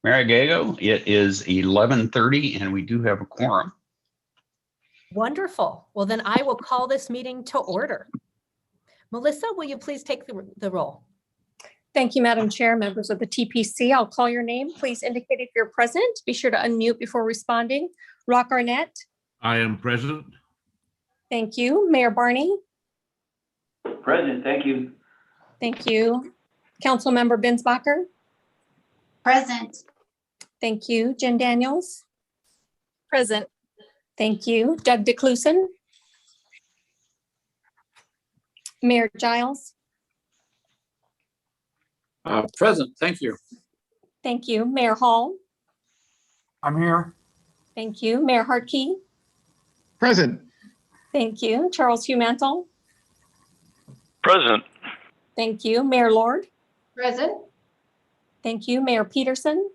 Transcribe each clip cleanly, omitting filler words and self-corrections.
Mary Gago, it is 11:30 and we do have a quorum. Wonderful. Well, then I will call this meeting to order. Melissa, will you please take the roll? Thank you, Madam Chair, members of the TPC. I'll call your name. Please indicate if you're present. Be sure to unmute before responding. Rock Arnett. I am present. Thank you. Mayor Barney. Present, thank you. Thank you. Councilmember Binsbacher. Present. Thank you. Jen Daniels. Present. Thank you. Doug DeClusen. Mayor Giles. Present, thank you. Thank you. Mayor Hall. I'm here. Thank you. Mayor Hartkey. Present. Thank you. Charles Humantle. Present. Thank you. Mayor Lord. Present. Thank you. Mayor Peterson.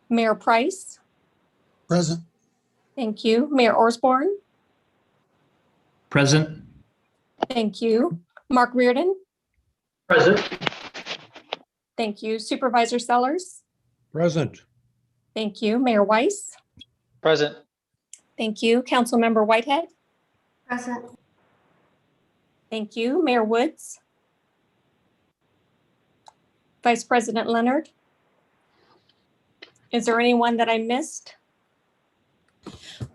Mayor Price. Present. Thank you. Mayor Osborne. Present. Thank you. Mark Reardon. Present. Thank you. Supervisor Sellers. Present. Thank you. Mayor Weiss. Present. Thank you. Councilmember Whitehead. Present. Thank you. Mayor Woods. Vice President Leonard. Is there anyone that I missed?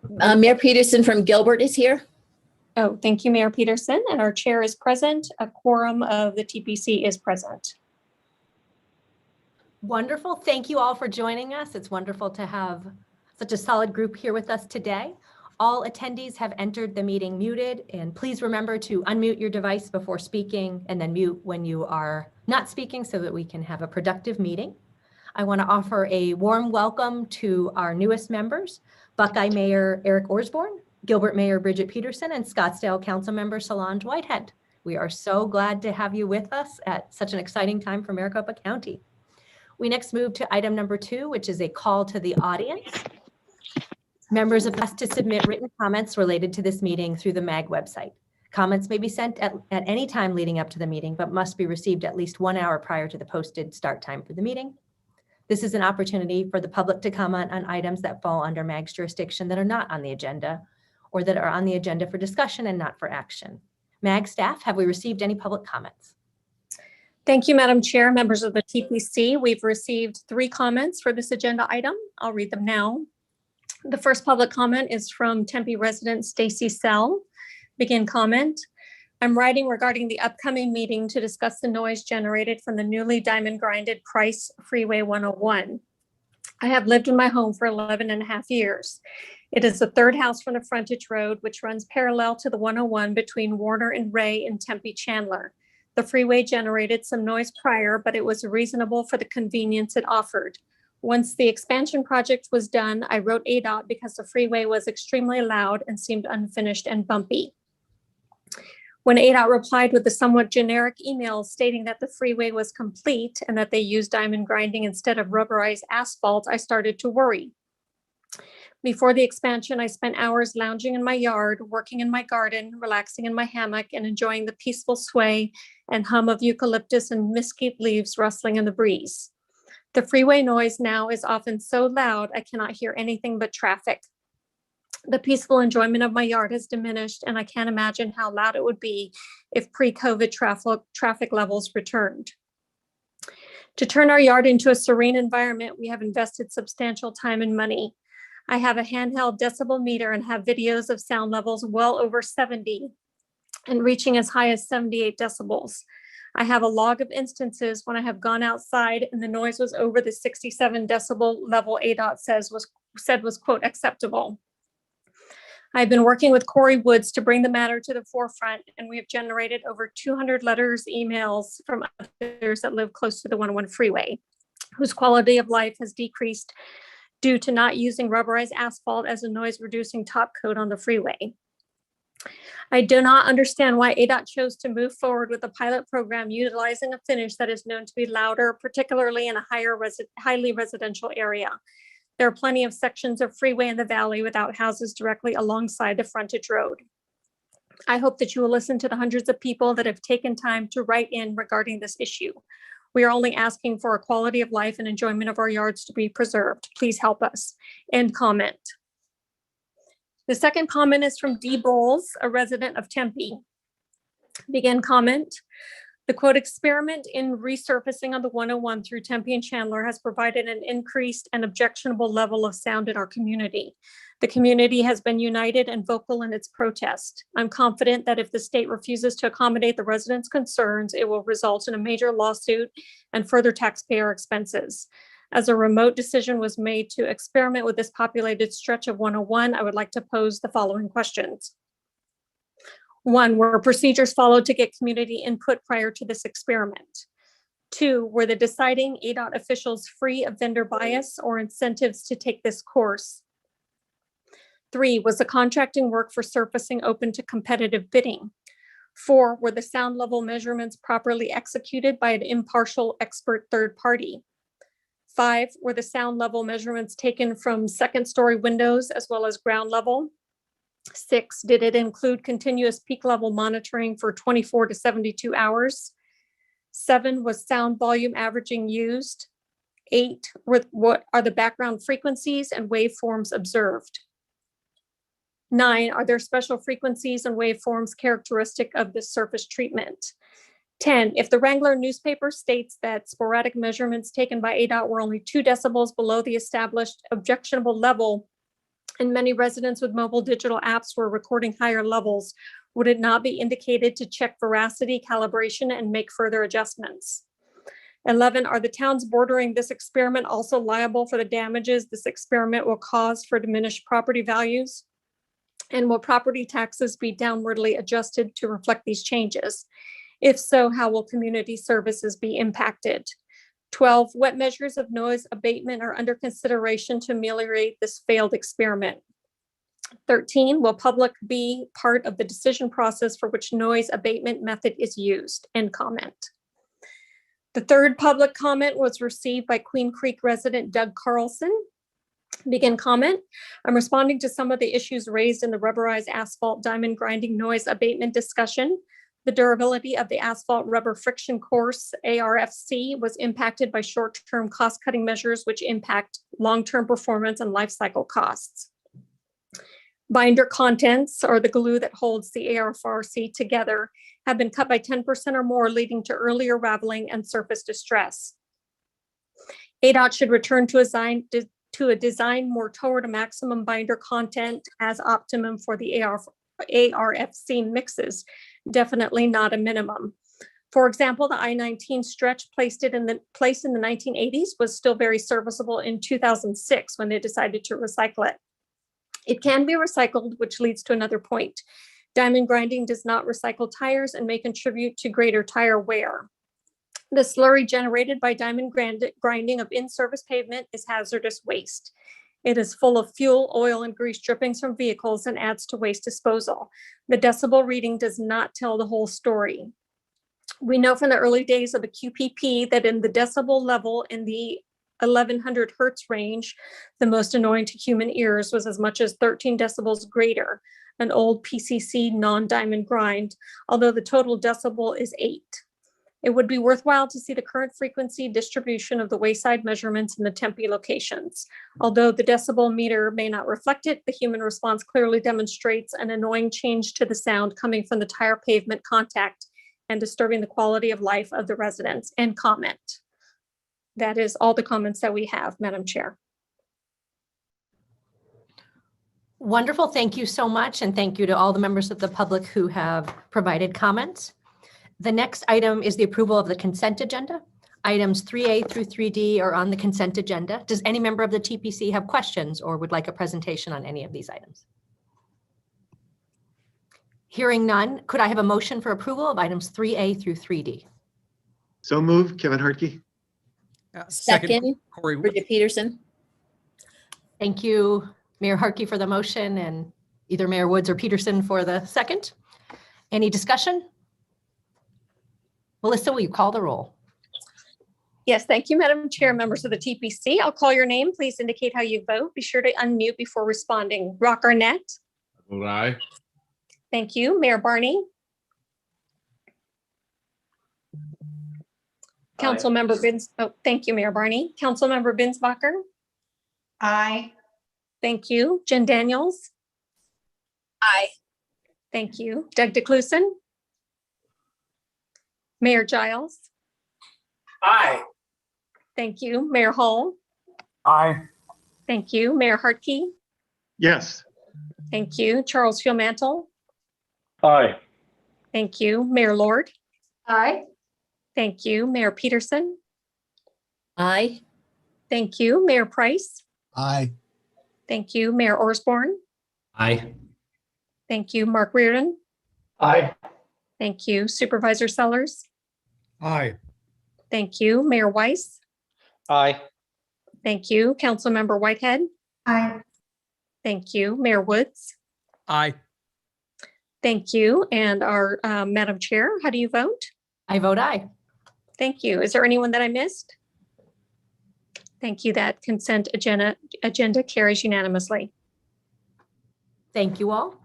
Mayor Peterson from Gilbert is here. Oh, thank you, Mayor Peterson. And our chair is present. A quorum of the TPC is present. Wonderful. Thank you all for joining us. It's wonderful to have such a solid group here with us today. All attendees have entered the meeting muted, and please remember to unmute your device before speaking and then mute when you are not speaking so that we can have a productive meeting. I want to offer a warm welcome to our newest members, Buckeye Mayor Eric Osborne, Gilbert Mayor Bridget Peterson, and Scottsdale Councilmember Solange Whitehead. We are so glad to have you with us at such an exciting time for Maricopa County. We next move to item number 2, which is a call to the audience. Members are asked to submit written comments related to this meeting through the MAG website. Comments may be sent at any time leading up to the meeting, but must be received at least 1 hour prior to the posted start time for the meeting. This is an opportunity for the public to comment on items that fall under MAG's jurisdiction that are not on the agenda, or that are on the agenda for discussion and not for action. MAG staff, have we received any public comments? Thank you, Madam Chair, members of the TPC. We've received 3 comments for this agenda item. I'll read them now. The first public comment is from Tempe resident Stacy Sell. Begin comment. I'm writing regarding the upcoming meeting to discuss the noise generated from the newly diamond grinded Price Freeway 101. I have lived in my home for 11.5 years. It is the 3rd house from the frontage road, which runs parallel to the 101 between Warner and Ray in Tempe Chandler. The freeway generated some noise prior, but it was reasonable for the convenience it offered. Once the expansion project was done, I wrote ADOT because the freeway was extremely loud and seemed unfinished and bumpy. When ADOT replied with a somewhat generic email stating that the freeway was complete and that they used diamond grinding instead of rubberized asphalt, I started to worry. Before the expansion, I spent hours lounging in my yard, working in my garden, relaxing in my hammock, and enjoying the peaceful sway and hum of eucalyptus and mesquite leaves rustling in the breeze. The freeway noise now is often so loud I cannot hear anything but traffic. The peaceful enjoyment of my yard has diminished, and I can't imagine how loud it would be if pre-COVID traffic levels returned. To turn our yard into a serene environment, we have invested substantial time and money. I have a handheld decibel meter and have videos of sound levels well over 70 and reaching as high as 78 decibels. I have a log of instances when I have gone outside and the noise was over the 67 decibel level ADOT said was quote acceptable. I've been working with Corey Woods to bring the matter to the forefront, and we have generated over 200 letters, emails from others that live close to the 101 freeway, whose quality of life has decreased due to not using rubberized asphalt as a noise reducing top coat on the freeway. I do not understand why ADOT chose to move forward with a pilot program utilizing a finish that is known to be louder, particularly in a highly residential area. There are plenty of sections of freeway in the valley without houses directly alongside the frontage road. I hope that you will listen to the hundreds of people that have taken time to write in regarding this issue. We are only asking for a quality of life and enjoyment of our yards to be preserved. Please help us. End comment. The second comment is from D. Bowles, a resident of Tempe. Begin comment. The quote, experiment in resurfacing on the 101 through Tempe and Chandler has provided an increased and objectionable level of sound in our community. The community has been united and vocal in its protest. I'm confident that if the state refuses to accommodate the residents' concerns, it will result in a major lawsuit and further taxpayer expenses. As a remote decision was made to experiment with this populated stretch of 101, I would like to pose the following questions. 1, were procedures followed to get community input prior to this experiment? 2, were the deciding ADOT officials free of vendor bias or incentives to take this course? 3, was the contracting work for surfacing open to competitive bidding? 4, were the sound level measurements properly executed by an impartial expert third party? 5, were the sound level measurements taken from second-story windows as well as ground level? 6, did it include continuous peak level monitoring for 24 to 72 hours? 7, was sound volume averaging used? 8, what are the background frequencies and waveforms observed? 9, are there special frequencies and waveforms characteristic of this surface treatment? 10, if the Wrangler newspaper states that sporadic measurements taken by ADOT were only 2 decibels below the established objectionable level, and many residents with mobile digital apps were recording higher levels, would it not be indicated to check veracity, calibration, and make further adjustments? 11, are the towns bordering this experiment also liable for the damages this experiment will cause for diminished property values? And will property taxes be downwardly adjusted to reflect these changes? If so, how will community services be impacted? 12, what measures of noise abatement are under consideration to ameliorate this failed experiment? 13, will public be part of the decision process for which noise abatement method is used? End comment. The third public comment was received by Queen Creek resident Doug Carlson. Begin comment. I'm responding to some of the issues raised in the rubberized asphalt diamond grinding noise abatement discussion. The durability of the asphalt rubber friction course, ARFC, was impacted by short-term cost-cutting measures which impact long-term performance and life cycle costs. Binder contents, or the glue that holds the ARFC together, have been cut by 10% or more, leading to earlier raveling and surface distress. ADOT should return to a design more toward a maximum binder content as optimum for the ARFC mixes, definitely not a minimum. For example, the I-19 stretch placed in the 1980s was still very serviceable in 2006 when they decided to recycle it. It can be recycled, which leads to another point. Diamond grinding does not recycle tires and may contribute to greater tire wear. The slurry generated by diamond grinding of in-service pavement is hazardous waste. It is full of fuel, oil, and grease drippings from vehicles and adds to waste disposal. The decibel reading does not tell the whole story. We know from the early days of the QPP that in the decibel level in the 1100 hertz range, the most annoying to human ears was as much as 13 decibels greater, an old PCC non-diamond grind, although the total decibel is 8. It would be worthwhile to see the current frequency distribution of the wayside measurements in the Tempe locations. Although the decibel meter may not reflect it, the human response clearly demonstrates an annoying change to the sound coming from the tire pavement contact and disturbing the quality of life of the residents. End comment. That is all the comments that we have, Madam Chair. Wonderful. Thank you so much. And thank you to all the members of the public who have provided comments. The next item is the approval of the consent agenda. Items 3A through 3D are on the consent agenda. Does any member of the TPC have questions or would like a presentation on any of these items? Hearing none, could I have a motion for approval of items 3A through 3D? So moved, Kevin Hartke. Second, Corey. Bridget Peterson. Thank you, Mayor Harkey, for the motion and either Mayor Woods or Peterson for the second. Any discussion? Melissa, will you call the roll? Yes, thank you, Madam Chair, members of the TPC. I'll call your name. Please indicate how you vote. Be sure to unmute before responding. Rock Arnett. Vote aye. Thank you. Mayor Barney. Councilmember thank you, Mayor Barney. Councilmember Binsbacher. Aye. Thank you. Jen Daniels. Aye. Thank you. Doug DeCluson. Mayor Giles. Aye. Thank you. Mayor Hall. Aye. Thank you. Mayor Hartke. Yes. Thank you. Charles Mantle. Aye. Thank you. Mayor Lord. Aye. Thank you. Mayor Peterson. Aye. Thank you. Mayor Price. Aye. Thank you. Mayor Osborne. Aye. Thank you. Mark Reardon. Aye. Thank you. Supervisor Sellers. Aye. Thank you. Mayor Weiss. Aye. Thank you. Councilmember Whitehead. Aye. Thank you. Mayor Woods. Aye. Thank you. And our Madam Chair, how do you vote? I vote aye. Thank you. Is there anyone that I missed? Thank you. That consent agenda carries unanimously. Thank you all.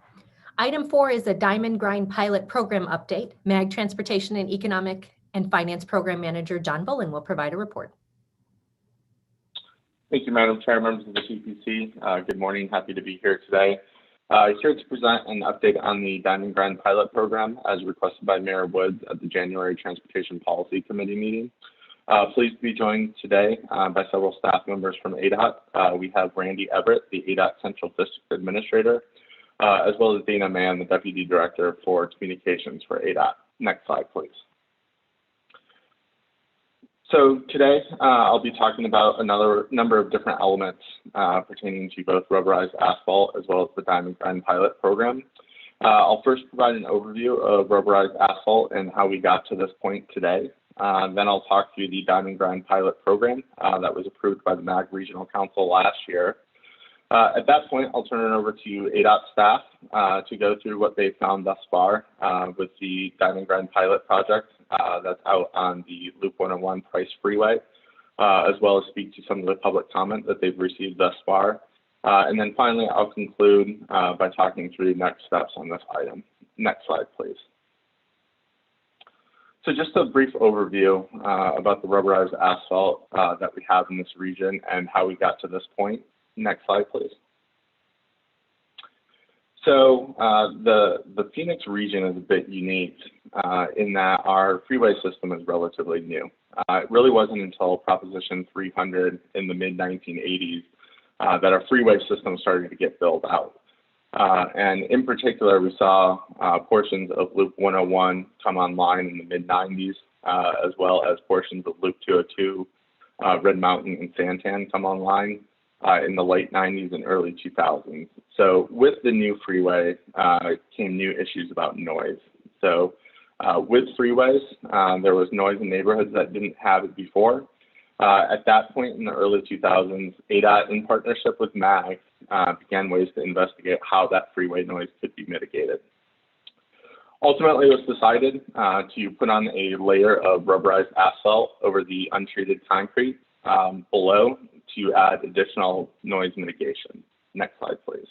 Item 4 is a Diamond Grind Pilot Program update. MAG Transportation and Economic and Finance Program Manager John Bullen will provide a report. Thank you, Madam Chair, members of the CPC. Good morning. Happy to be here today. Here to present an update on the Diamond Grind Pilot Program as requested by Mayor Woods at the January Transportation Policy Committee meeting. Pleased to be joined today by several staff members from ADOT. We have Randy Everett, the ADOT Central District Administrator, as well as Dana Mann, the Deputy Director for Communications for ADOT. Next slide, please. So today, I'll be talking about another number of different elements pertaining to both rubberized asphalt as well as the Diamond Grind Pilot Program. I'll first provide an overview of rubberized asphalt and how we got to this point today. Then I'll talk through the Diamond Grind Pilot Program that was approved by the MAG Regional Council last year. At that point, I'll turn it over to ADOT staff to go through what they've found thus far with the Diamond Grind Pilot project that's out on the Loop 101 Price Freeway, as well as speak to some of the public comment that they've received thus far. And then finally, I'll conclude by talking through next steps on this item. Next slide, please. So just a brief overview about the rubberized asphalt that we have in this region and how we got to this point. Next slide, please. So the Phoenix region is a bit unique in that our freeway system is relatively new. It really wasn't until Proposition 300 in the mid-1980s that our freeway system started to get built out. And in particular, we saw portions of Loop 101 come online in the mid-90s, as well as portions of Loop 202, Red Mountain and Santan come online in the late 90s and early 2000s. So with the new freeway came new issues about noise. So with freeways, there was noise in neighborhoods that didn't have it before. At that point in the early 2000s, ADOT, in partnership with MAG, began ways to investigate how that freeway noise could be mitigated. Ultimately, it was decided to put on a layer of rubberized asphalt over the untreated concrete below to add additional noise mitigation. Next slide, please.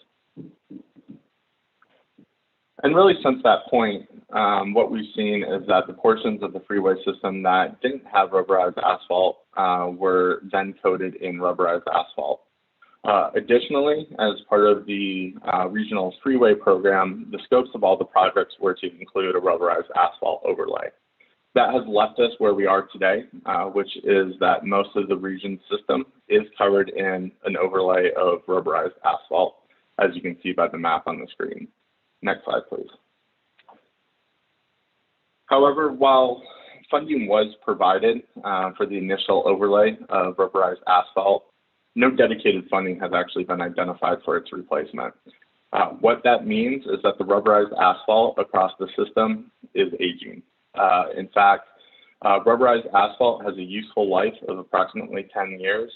And really, since that point, what we've seen is that the portions of the freeway system that didn't have rubberized asphalt were then coated in rubberized asphalt. Additionally, as part of the regional freeway program, the scopes of all the projects were to include a rubberized asphalt overlay. That has left us where we are today, which is that most of the region system is covered in an overlay of rubberized asphalt, as you can see by the map on the screen. Next slide, please. However, while funding was provided for the initial overlay of rubberized asphalt, no dedicated funding has actually been identified for its replacement. What that means is that the rubberized asphalt across the system is aging. In fact, rubberized asphalt has a useful life of approximately 10 years.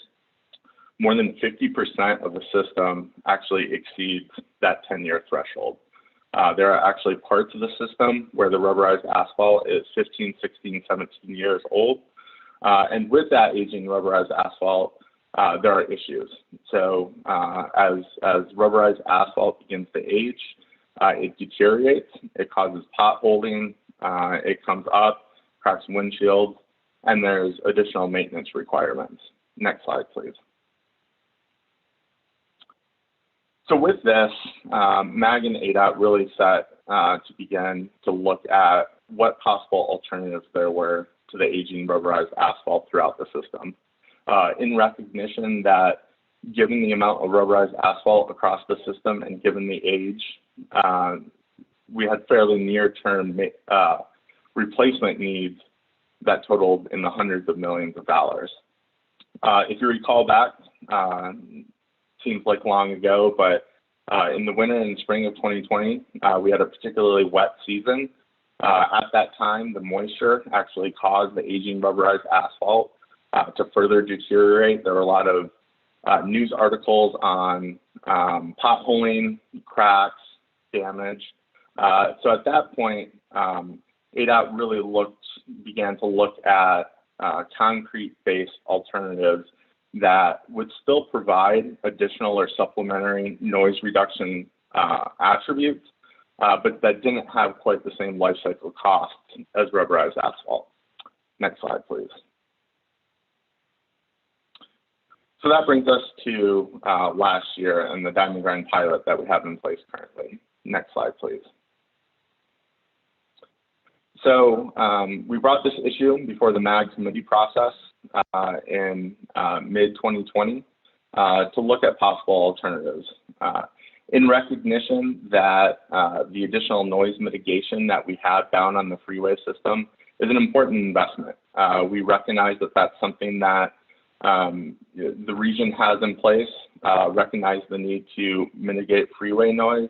More than 50% of the system actually exceeds that 10-year threshold. There are actually parts of the system where the rubberized asphalt is 15, 16, 17 years old. And with that aging rubberized asphalt, there are issues. So as rubberized asphalt begins to age, it deteriorates, it causes potholing, it comes up, cracks windshields, and there's additional maintenance requirements. Next slide, please. So with this, MAG and ADOT really set to begin to look at what possible alternatives there were to the aging rubberized asphalt throughout the system. In recognition that given the amount of rubberized asphalt across the system and given the age, we had fairly near-term replacement needs that totaled in the hundreds of millions of dollars. If you recall back, seems like long ago, but in the winter and spring of 2020, we had a particularly wet season. At that time, the moisture actually caused the aging rubberized asphalt to further deteriorate. There were a lot of news articles on potholing, cracks, damage. So at that point, ADOT really began to look at concrete-based alternatives that would still provide additional or supplementary noise reduction attributes, but that didn't have quite the same life cycle costs as rubberized asphalt. Next slide, please. So that brings us to last year and the diamond grind pilot that we have in place currently. Next slide, please. So we brought this issue before the MAG committee process in mid-2020 to look at possible alternatives. In recognition that the additional noise mitigation that we have down on the freeway system is an important investment. We recognize that that's something that the region has in place, recognize the need to mitigate freeway noise.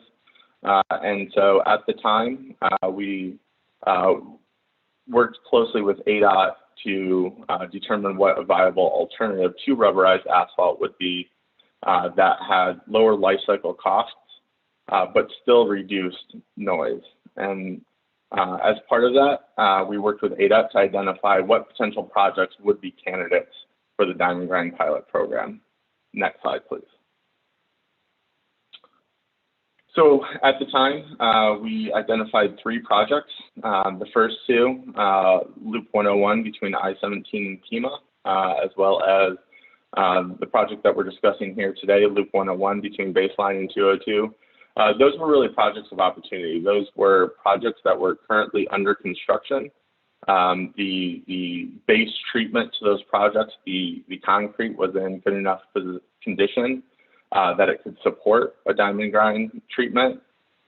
And so at the time, we worked closely with ADOT to determine what a viable alternative to rubberized asphalt would be that had lower life cycle costs, but still reduced noise. And as part of that, we worked with ADOT to identify what potential projects would be candidates for the diamond grind pilot program. Next slide, please. So at the time, we identified 3 projects. The first 2, Loop 101 between I-17 and Pima, as well as the project that we're discussing here today, Loop 101 between Baseline and 202. Those were really projects of opportunity. Those were projects that were currently under construction. The base treatment to those projects, the concrete was in good enough condition that it could support a diamond grind treatment,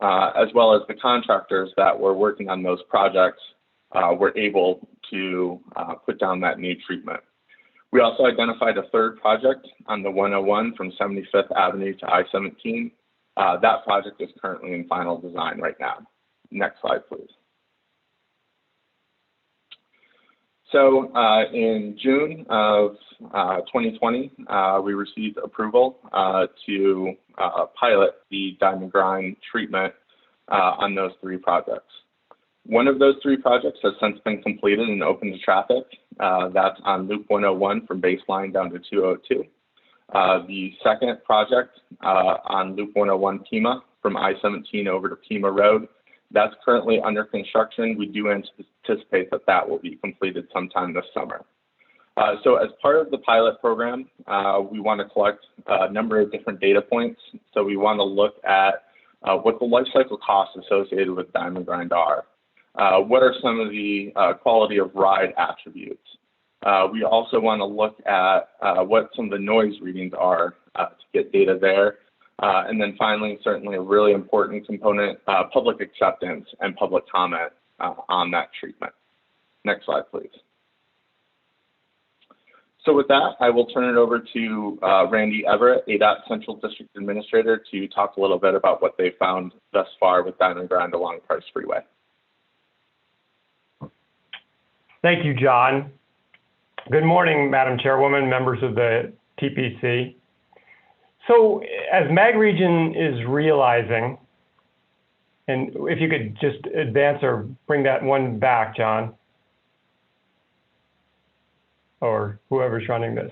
as well as the contractors that were working on those projects were able to put down that new treatment. We also identified a third project on the 101 from 75th Avenue to I-17. That project is currently in final design right now. Next slide, please. So in June of 2020, we received approval to pilot the diamond grind treatment on those 3 projects. One of those 3 projects has since been completed and open to traffic. That's on Loop 101 from Baseline down to 202. The second project on Loop 101 Pima from I-17 over to Pima Road, that's currently under construction. We do anticipate that that will be completed sometime this summer. So as part of the pilot program, we want to collect a number of different data points. So we want to look at what the life cycle costs associated with diamond grind are. What are some of the quality of ride attributes? We also want to look at what some of the noise readings are to get data there. And then finally, certainly a really important component, public acceptance and public comment on that treatment. Next slide, please. So with that, I will turn it over to Randy Everett, ADOT Central District Administrator, to talk a little bit about what they found thus far with diamond grind along Price Freeway. Thank you, John. Good morning, Madam Chairwoman, members of the TPC. So as MAG region is realizing, and if you could just advance or bring that one back, John, or whoever's running this.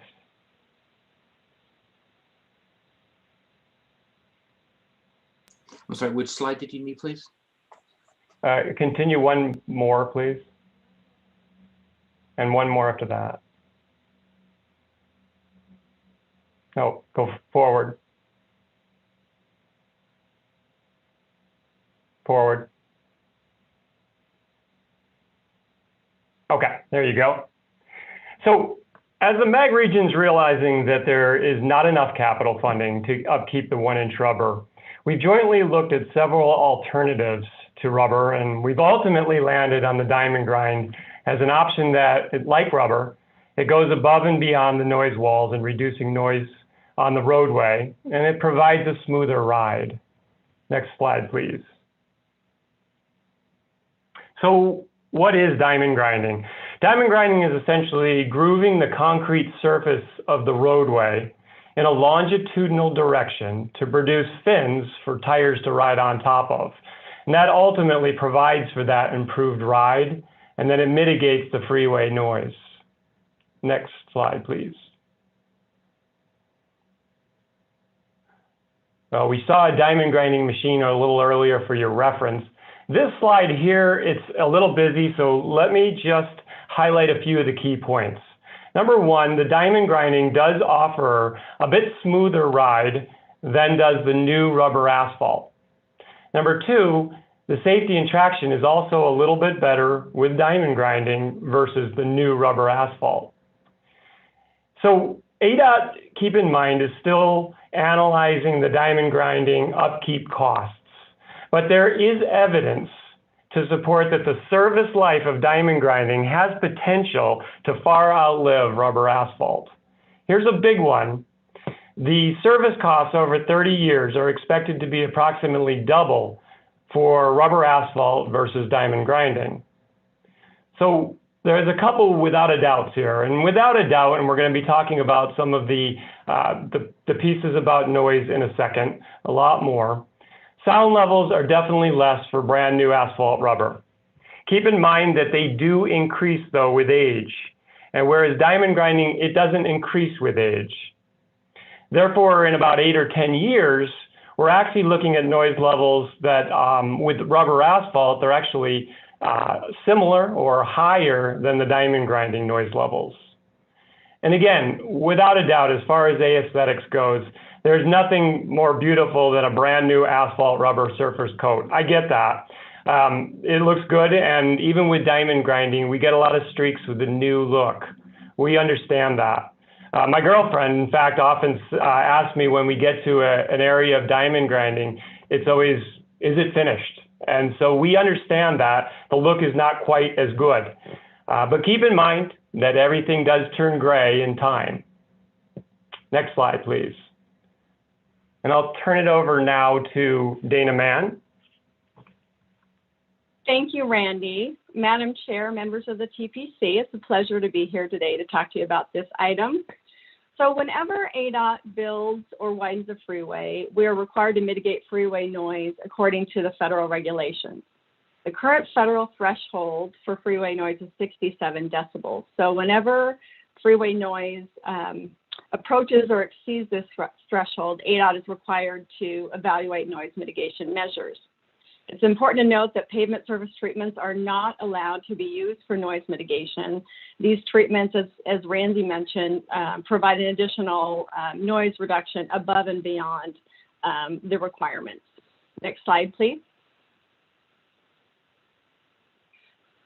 I'm sorry, which slide did you need, please? Continue one more, please. and one more after that. No, go forward. Forward. Okay, there you go. So as the MAG region's realizing that there is not enough capital funding to upkeep the 1-inch rubber, we jointly looked at several alternatives to rubber, and we've ultimately landed on the diamond grind as an option that, like rubber, it goes above and beyond the noise walls and reducing noise on the roadway, and it provides a smoother ride. Next slide, please. So what is diamond grinding? Diamond grinding is essentially grooving the concrete surface of the roadway in a longitudinal direction to produce fins for tires to ride on top of. And that ultimately provides for that improved ride, and then it mitigates the freeway noise. Next slide, please. We saw a diamond grinding machine a little earlier for your reference. This slide here, it's a little busy, so let me just highlight a few of the key points. Number one, the diamond grinding does offer a bit smoother ride than does the new rubber asphalt. Number two, the safety and traction is also a little bit better with diamond grinding versus the new rubber asphalt. So ADOT, keep in mind, is still analyzing the diamond grinding upkeep costs, but there is evidence to support that the service life of diamond grinding has potential to far outlive rubber asphalt. Here's a big one. The service costs over 30 years are expected to be approximately double for rubber asphalt versus diamond grinding. So there's a couple without a doubt here, and without a doubt, and we're going to be talking about some of the pieces about noise in a second, a lot more. Sound levels are definitely less for brand new asphalt rubber. Keep in mind that they do increase though with age, and whereas diamond grinding, it doesn't increase with age. Therefore, in about 8 or 10 years, we're actually looking at noise levels that with rubber asphalt, they're actually similar or higher than the diamond grinding noise levels. And again, without a doubt, as far as aesthetics goes, there's nothing more beautiful than a brand new asphalt rubber surface coat. I get that. It looks good, and even with diamond grinding, we get a lot of streaks with the new look. We understand that. My girlfriend, in fact, often asks me when we get to an area of diamond grinding, it's always, is it finished? And so we understand that the look is not quite as good. But keep in mind that everything does turn gray in time. Next slide, please. And I'll turn it over now to Dana Mann. Thank you, Randy. Madam Chair, members of the TPC, it's a pleasure to be here today to talk to you about this item. So whenever ADOT builds or widens a freeway, we are required to mitigate freeway noise according to the federal regulations. The current federal threshold for freeway noise is 67 decibels. So whenever freeway noise approaches or exceeds this threshold, ADOT is required to evaluate noise mitigation measures. It's important to note that pavement surface treatments are not allowed to be used for noise mitigation. These treatments, as Randy mentioned, provide an additional noise reduction above and beyond the requirements. Next slide, please.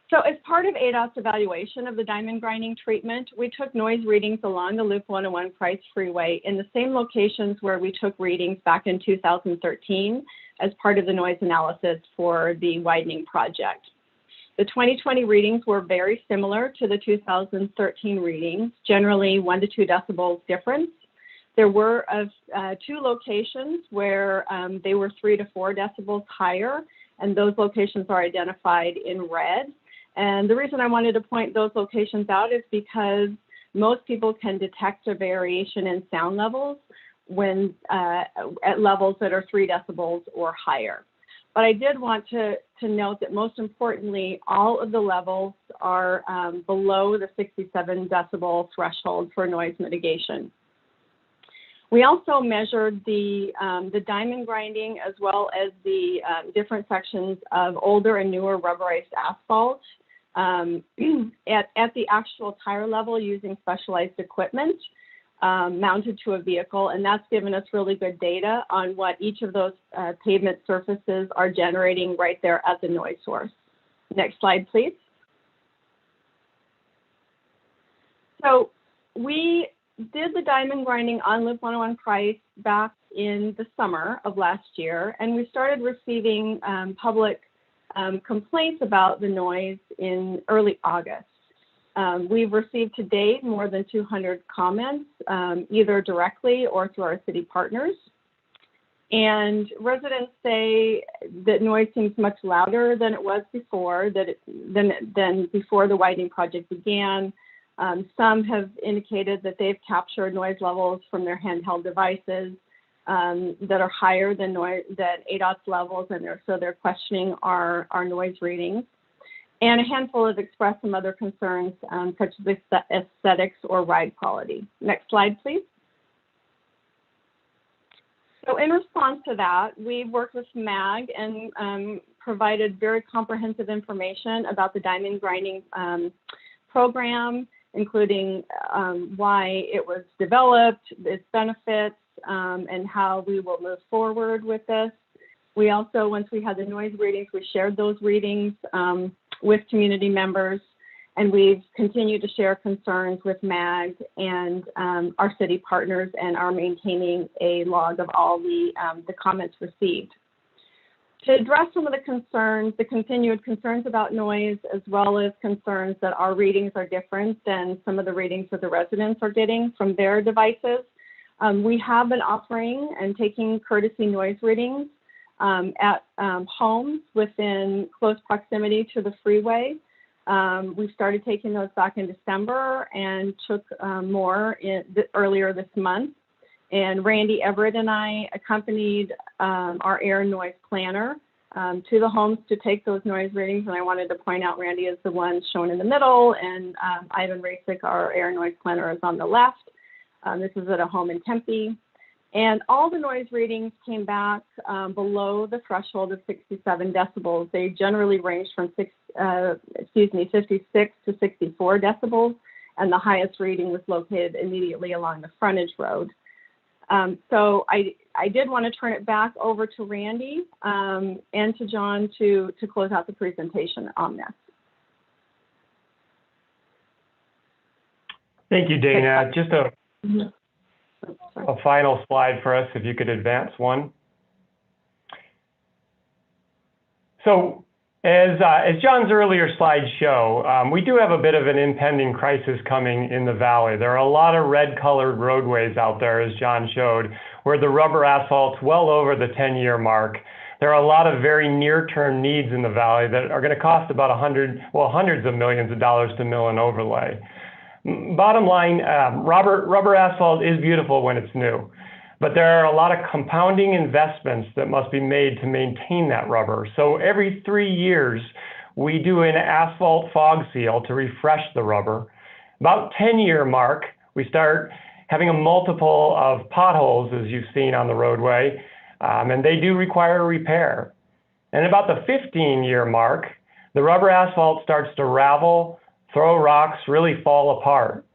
So as part of ADOT's evaluation of the diamond grinding treatment, we took noise readings along the Loop 101 Price Freeway in the same locations where we took readings back in 2013 as part of the noise analysis for the widening project. The 2020 readings were very similar to the 2013 readings, generally 1 to 2 decibels difference. There were 2 locations where they were 3 to 4 decibels higher, and those locations are identified in red. And the reason I wanted to point those locations out is because most people can detect a variation in sound levels when at levels that are 3 decibels or higher. But I did want to note that most importantly, all of the levels are below the 67 decibel threshold for noise mitigation. We also measured the diamond grinding as well as the different sections of older and newer rubberized asphalt at the actual tire level using specialized equipment mounted to a vehicle, and that's given us really good data on what each of those pavement surfaces are generating right there at the noise source. Next slide, please. So we did the diamond grinding on Loop 101 Price back in the summer of last year, and we started receiving public complaints about the noise in early August. We've received to date more than 200 comments, either directly or through our city partners. And residents say that noise seems much louder than it was before, than before the widening project began. Some have indicated that they've captured noise levels from their handheld devices that are higher than ADOT's levels, and so they're questioning our noise readings. And a handful have expressed some other concerns, such as aesthetics or ride quality. Next slide, please. So in response to that, we've worked with MAG and provided very comprehensive information about the diamond grinding program, including why it was developed, its benefits, and how we will move forward with this. We also, once we had the noise readings, we shared those readings with community members, and we've continued to share concerns with MAG and our city partners, and are maintaining a log of all the comments received. To address some of the concerns, the continued concerns about noise, as well as concerns that our readings are different than some of the readings that the residents are getting from their devices, we have been offering and taking courtesy noise readings at homes within close proximity to the freeway. We started taking those back in December and took more earlier this month. And Randy Everett and I accompanied our air noise planner to the homes to take those noise readings. And I wanted to point out Randy is the one shown in the middle, and Ivan Rasick, our air noise planner, is on the left. This is at a home in Tempe. And all the noise readings came back below the threshold of 67 decibels. They generally range from 56 to 64 decibels, and the highest reading was located immediately along the frontage road. So I did want to turn it back over to Randy and to John to close out the presentation on this. Thank you, Dana. Just a final slide for us, if you could advance one. So as John's earlier slides show, we do have a bit of an impending crisis coming in the valley. There are a lot of red-colored roadways out there, as John showed, where the rubber asphalt's well over the 10-year mark. There are a lot of very near-term needs in the valley that are going to cost about hundreds of millions of dollars to mill and overlay. Bottom line, rubber asphalt is beautiful when it's new, but there are a lot of compounding investments that must be made to maintain that rubber. So every 3 years, we do an asphalt fog seal to refresh the rubber. About 10-year mark, we start having a multiple of potholes, as you've seen on the roadway, and they do require a repair. And about the 15-year mark, the rubber asphalt starts to ravel, throw rocks, really fall apart.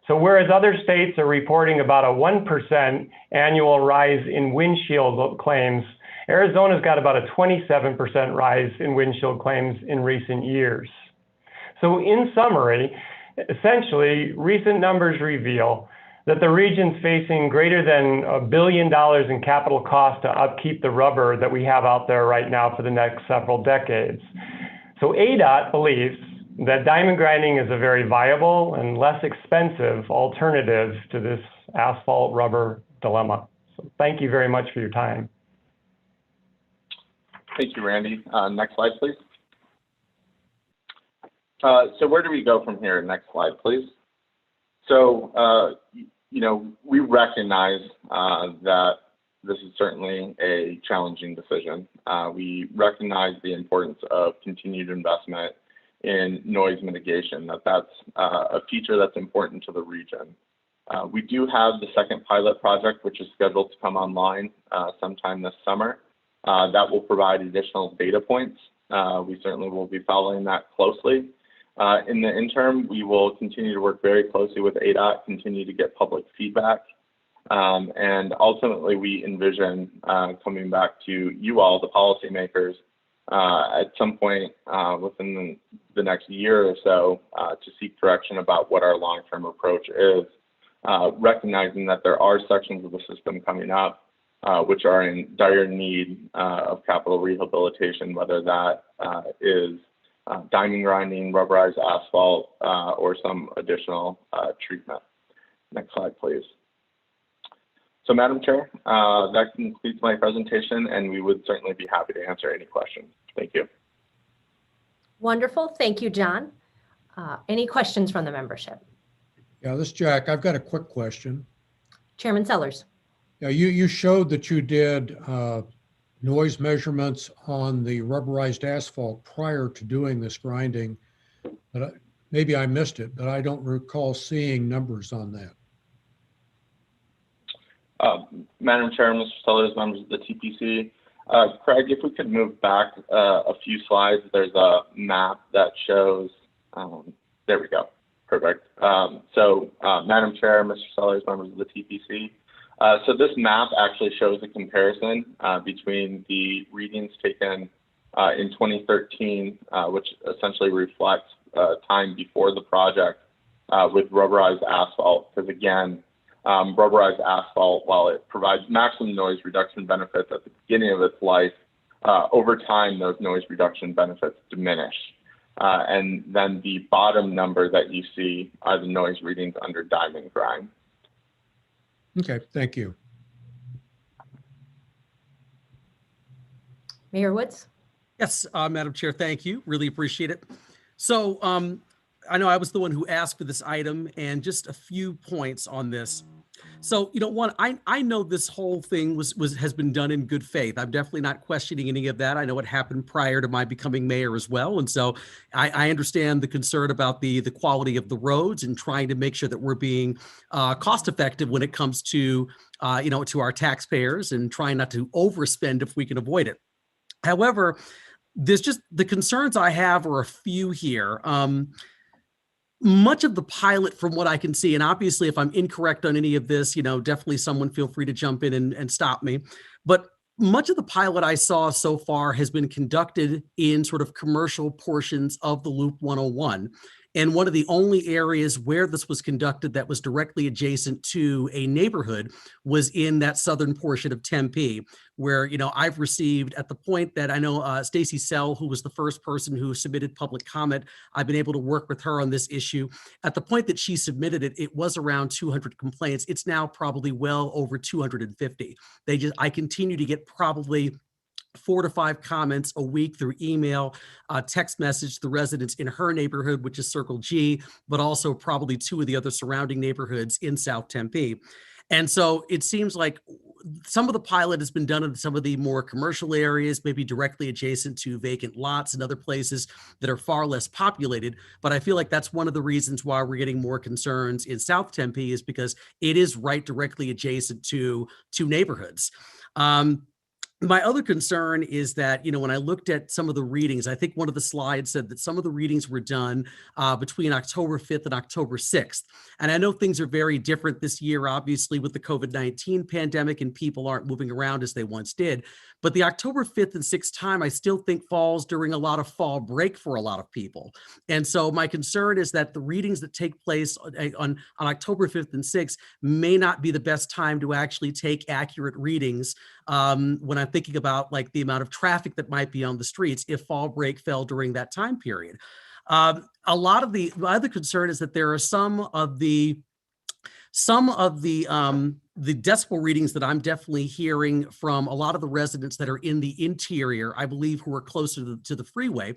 So whereas other states are reporting about a 1% annual rise in windshield claims, Arizona's got about a 27% rise in windshield claims in recent years. So in summary, essentially, recent numbers reveal that the region's facing greater than $1 billion in capital cost to upkeep the rubber that we have out there right now for the next several decades. So ADOT believes that diamond grinding is a very viable and less expensive alternative to this asphalt rubber dilemma. So thank you very much for your time. Thank you, Randy. Next slide, please. So where do we go from here? Next slide, please. So, we recognize that this is certainly a challenging decision. We recognize the importance of continued investment in noise mitigation, that's a feature that's important to the region. We do have the second pilot project, which is scheduled to come online sometime this summer. That will provide additional data points. We certainly will be following that closely. In the interim, we will continue to work very closely with ADOT, continue to get public feedback, and ultimately we envision coming back to you all, the policymakers, at some point within the next year or so to seek direction about what our long-term approach is, recognizing that there are sections of the system coming up which are in dire need of capital rehabilitation, whether that is diamond grinding, rubberized asphalt, or some additional treatment. Next slide, please. So, Madam Chair, that concludes my presentation, and we would certainly be happy to answer any questions. Thank you. Wonderful. Thank you, John. Any questions from the membership? Yeah, this is Jack. I've got a quick question. Chairman Sellers. Yeah, you showed that you did noise measurements on the rubberized asphalt prior to doing this grinding, but maybe I missed it, but I don't recall seeing numbers on that. Madam Chair, Mr. Sellers, members of the TPC, Craig, if we could move back a few slides, there's a map that shows, there we go, perfect. Madam Chair, Mr. Sellers, members of the TPC, so this map actually shows a comparison between the readings taken in 2013, which essentially reflects time before the project with rubberized asphalt, because again, rubberized asphalt, while it provides maximum noise reduction benefits at the beginning of its life, over time those noise reduction benefits diminish. And then the bottom number that you see are the noise readings under diamond grind. Okay, thank you. Mayor Woods. Yes, Madam Chair, thank you. Really appreciate it. So I know I was the one who asked for this item, and just a few points on this. So, one, I know this whole thing has been done in good faith. I'm definitely not questioning any of that. I know what happened prior to my becoming mayor as well. And so I understand the concern about the quality of the roads and trying to make sure that we're being cost effective when it comes to, to our taxpayers, and trying not to overspend if we can avoid it. However, there's just the concerns I have are a few here. Much of the pilot, from what I can see, and obviously if I'm incorrect on any of this, definitely someone feel free to jump in and stop me. But much of the pilot I saw so far has been conducted in sort of commercial portions of the Loop 101. And one of the only areas where this was conducted that was directly adjacent to a neighborhood was in that southern portion of Tempe, where, I've received, at the point that I know Stacy Sell, who was the first person who submitted public comment, I've been able to work with her on this issue. At the point that she submitted it, it was around 200 complaints. It's now probably well over 250. I continue to get probably 4 to 5 comments a week through email, text message to the residents in her neighborhood, which is Circle G, but also probably 2 of the other surrounding neighborhoods in South Tempe. And so it seems like some of the pilot has been done in some of the more commercial areas, maybe directly adjacent to vacant lots and other places that are far less populated. But I feel like that's one of the reasons why we're getting more concerns in South Tempe, is because it is right directly adjacent to neighborhoods. My other concern is that, when I looked at some of the readings, I think one of the slides said that some of the readings were done between October 5th and October 6th. And I know things are very different this year, obviously, with the COVID-19 pandemic, and people aren't moving around as they once did. But the October 5th and 6th time, I still think falls during a lot of fall break for a lot of people. And so my concern is that the readings that take place on October 5th and 6th may not be the best time to actually take accurate readings when I'm thinking about like the amount of traffic that might be on the streets if fall break fell during that time period. My other concern is that there are some of the decibel readings that I'm definitely hearing from a lot of the residents that are in the interior, I believe, who are closer to the freeway.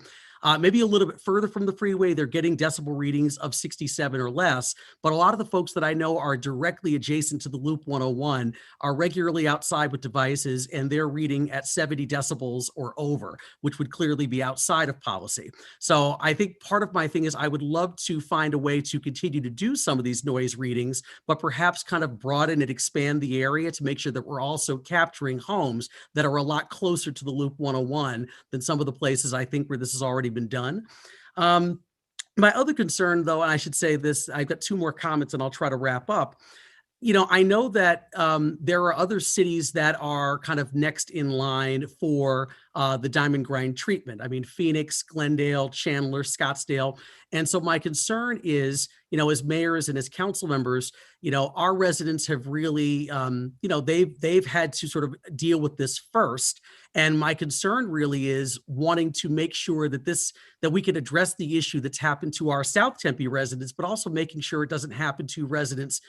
Maybe a little bit further from the freeway, they're getting decibel readings of 67 or less, but a lot of the folks that I know are directly adjacent to the Loop 101 are regularly outside with devices, and they're reading at 70 decibels or over, which would clearly be outside of policy. So I think part of my thing is I would love to find a way to continue to do some of these noise readings, but perhaps kind of broaden and expand the area to make sure that we're also capturing homes that are a lot closer to the Loop 101 than some of the places I think where this has already been done. My other concern, though, and I should say this, I've got two more comments and I'll try to wrap up. I know that there are other cities that are kind of next in line for the diamond grind treatment. I mean, Phoenix, Glendale, Chandler, Scottsdale. And so my concern is, as mayors and as council members, our residents have really, they've had to sort of deal with this first. And my concern really is wanting to make sure that that we can address the issue that's happened to our South Tempe residents, but also making sure it doesn't happen to residents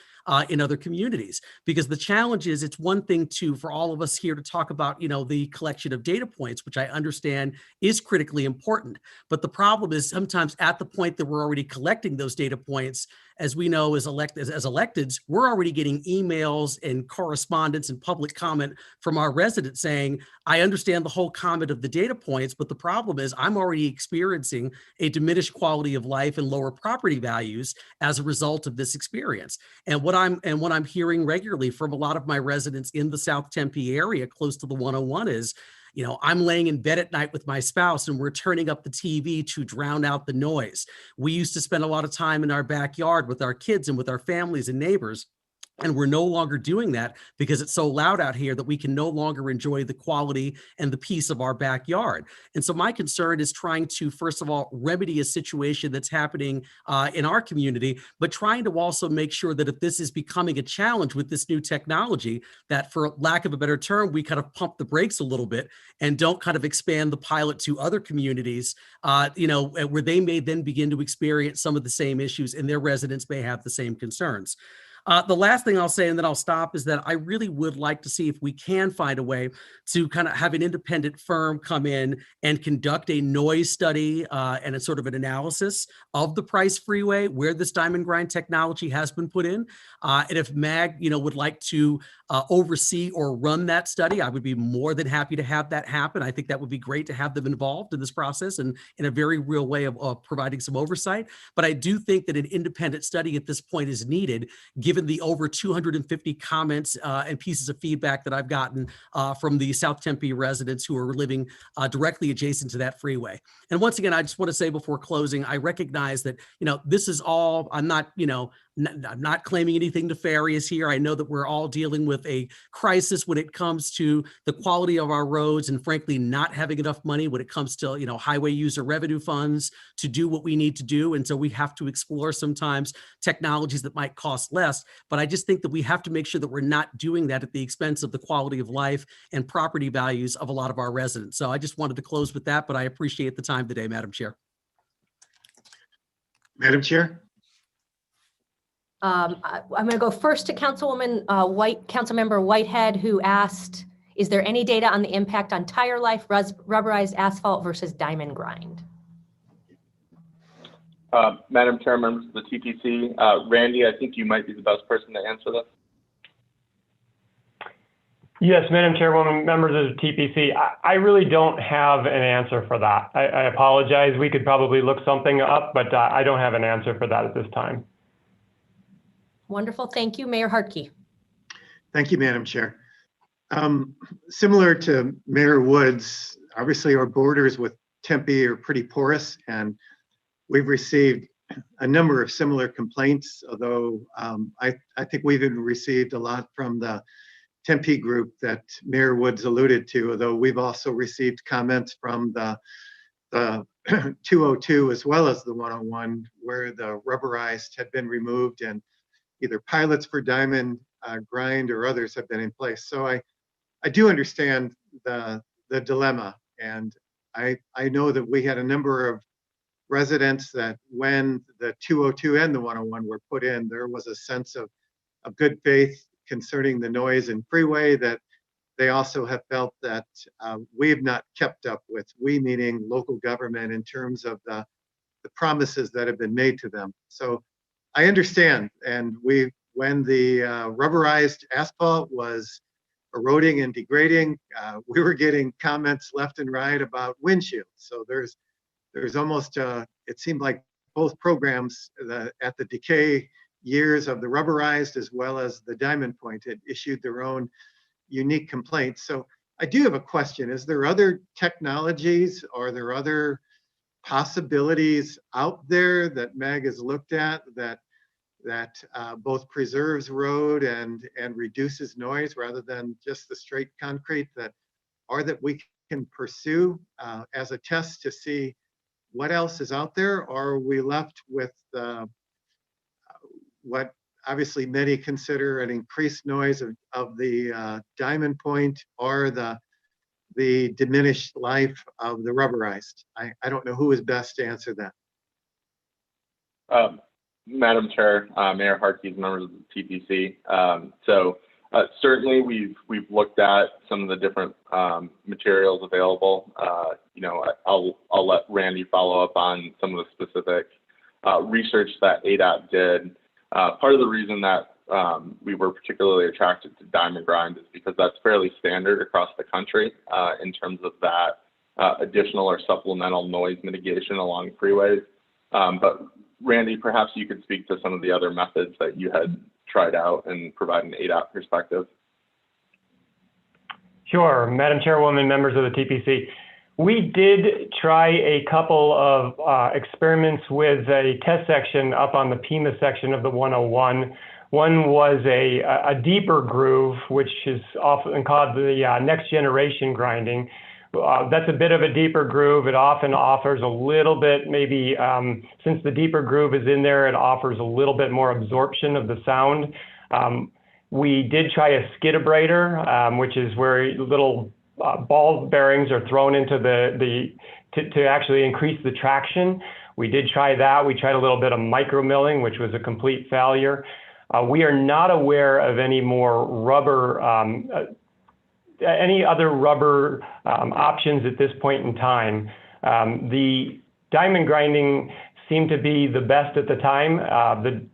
in other communities. Because the challenge is, it's one thing for all of us here to talk about, the collection of data points, which I understand is critically important. But the problem is sometimes at the point that we're already collecting those data points, as we know, as electeds, we're already getting emails and correspondence and public comment from our residents saying, I understand the whole comment of the data points, but the problem is I'm already experiencing a diminished quality of life and lower property values as a result of this experience. And what I'm hearing regularly from a lot of my residents in the South Tempe area close to the 101 is, I'm laying in bed at night with my spouse and we're turning up the TV to drown out the noise. We used to spend a lot of time in our backyard with our kids and with our families and neighbors. And we're no longer doing that because it's so loud out here that we can no longer enjoy the quality and the peace of our backyard. And so my concern is trying to, first of all, remedy a situation that's happening in our community, but trying to also make sure that if this is becoming a challenge with this new technology, that for lack of a better term, we kind of pump the brakes a little bit and don't kind of expand the pilot to other communities, where they may then begin to experience some of the same issues and their residents may have the same concerns. The last thing I'll say, and then I'll stop, is that I really would like to see if we can find a way to kind of have an independent firm come in and conduct a noise study and a sort of an analysis of the Price Freeway, where this diamond grind technology has been put in. And if MAG, would like to oversee or run that study, I would be more than happy to have that happen. I think that would be great to have them involved in this process and in a very real way of providing some oversight. But I do think that an independent study at this point is needed, given the over 250 comments and pieces of feedback that I've gotten from the South Tempe residents who are living directly adjacent to that freeway. And once again, I just want to say before closing, I recognize that, this is all, I'm not claiming anything nefarious here. I know that we're all dealing with a crisis when it comes to the quality of our roads and frankly, not having enough money when it comes to, highway user revenue funds to do what we need to do. And so we have to explore sometimes technologies that might cost less. But I just think that we have to make sure that we're not doing that at the expense of the quality of life and property values of a lot of our residents. So I just wanted to close with that, but I appreciate the time today, Madam Chair. Madam Chair? I'm going to go first to Councilmember Whitehead, who asked, is there any data on the impact on tire life, rubberized asphalt versus diamond grind? Madam Chair, members of the TPC, Randy, I think you might be the best person to answer this. Yes, Madam Chairwoman, members of the TPC, I really don't have an answer for that. I apologize. We could probably look something up, but I don't have an answer for that at this time. Wonderful. Thank you. Mayor Hartke. Thank you, Madam Chair. Similar to Mayor Woods, obviously our borders with Tempe are pretty porous, and we've received a number of similar complaints, although I think we've even received a lot from the Tempe group that Mayor Woods alluded to, although we've also received comments from the 202 as well as the 101, where the rubberized had been removed and either pilots for diamond grind or others have been in place. So I do understand the dilemma, and I know that we had a number of residents that when the 202 and the 101 were put in, there was a sense of good faith concerning the noise and freeway that they also have felt that we have not kept up with, we meaning local government, in terms of the promises that have been made to them. So I understand, and when the rubberized asphalt was eroding and degrading, we were getting comments left and right about windshields. So there's almost, it seemed like both programs at the decay years of the rubberized as well as the diamond point had issued their own unique complaints. So I do have a question. Is there other technologies? Are there other possibilities out there that MAG has looked at that both preserves road and reduces noise rather than just the straight concrete that we can pursue as a test to see what else is out there? Or are we left with what obviously many consider an increased noise of the diamond point or the diminished life of the rubberized? I don't know who is best to answer that. Madam Chair, Mayor Harkey's, members of the TPC. Certainly we've looked at some of the different materials available. I'll let Randy follow up on some of the specific research that ADOT did. Part of the reason that we were particularly attracted to diamond grind is because that's fairly standard across the country in terms of that additional or supplemental noise mitigation along freeways. But Randy, perhaps you could speak to some of the other methods that you had tried out and provide an ADOT perspective. Sure, Madam Chairwoman, members of the TPC. We did try a couple of experiments with a test section up on the Pima section of the 101. One was a deeper groove, which is often called the next generation grinding. That's a bit of a deeper groove. It often offers a little bit, maybe since the deeper groove is in there, it offers a little bit more absorption of the sound. We did try a skidabrator, which is where little ball bearings are thrown into to actually increase the traction. We did try that. We tried a little bit of micro milling, which was a complete failure. We are not aware of any more rubber, any other rubber options at this point in time. The diamond grinding seemed to be the best at the time.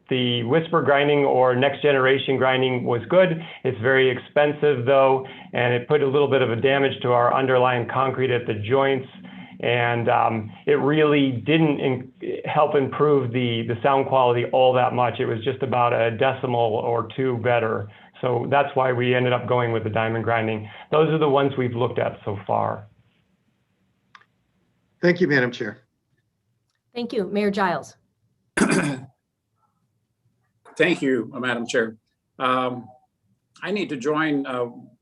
The whisper grinding or next generation grinding was good. It's very expensive though, and it put a little bit of a damage to our underlying concrete at the joints. And it really didn't help improve the sound quality all that much. It was just about a decimal or two better. So that's why we ended up going with the diamond grinding. Those are the ones we've looked at so far. Thank you, Madam Chair. Thank you. Mayor Giles. Thank you, Madam Chair. I need to join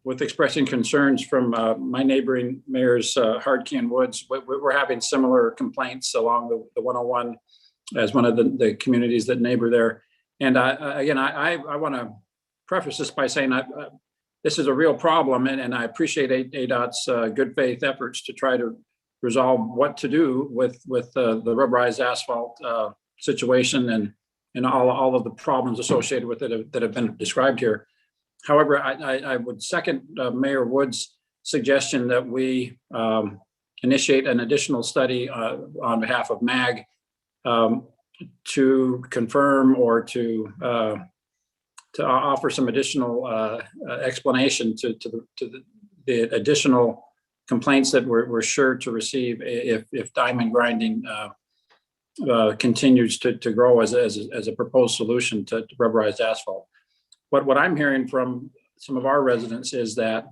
with expressing concerns from my neighboring mayors, Hardkey and Woods. We're having similar complaints along the 101 as one of the communities that neighbor there. And I want to preface this by saying this is a real problem, and I appreciate ADOT's good faith efforts to try to resolve what to do with the rubberized asphalt situation and all of the problems associated with it that have been described here. However, I would second Mayor Wood's suggestion that we initiate an additional study on behalf of MAG to confirm or to offer some additional explanation to the additional complaints that we're sure to receive if diamond grinding continues to grow as a proposed solution to rubberized asphalt. What I'm hearing from some of our residents is that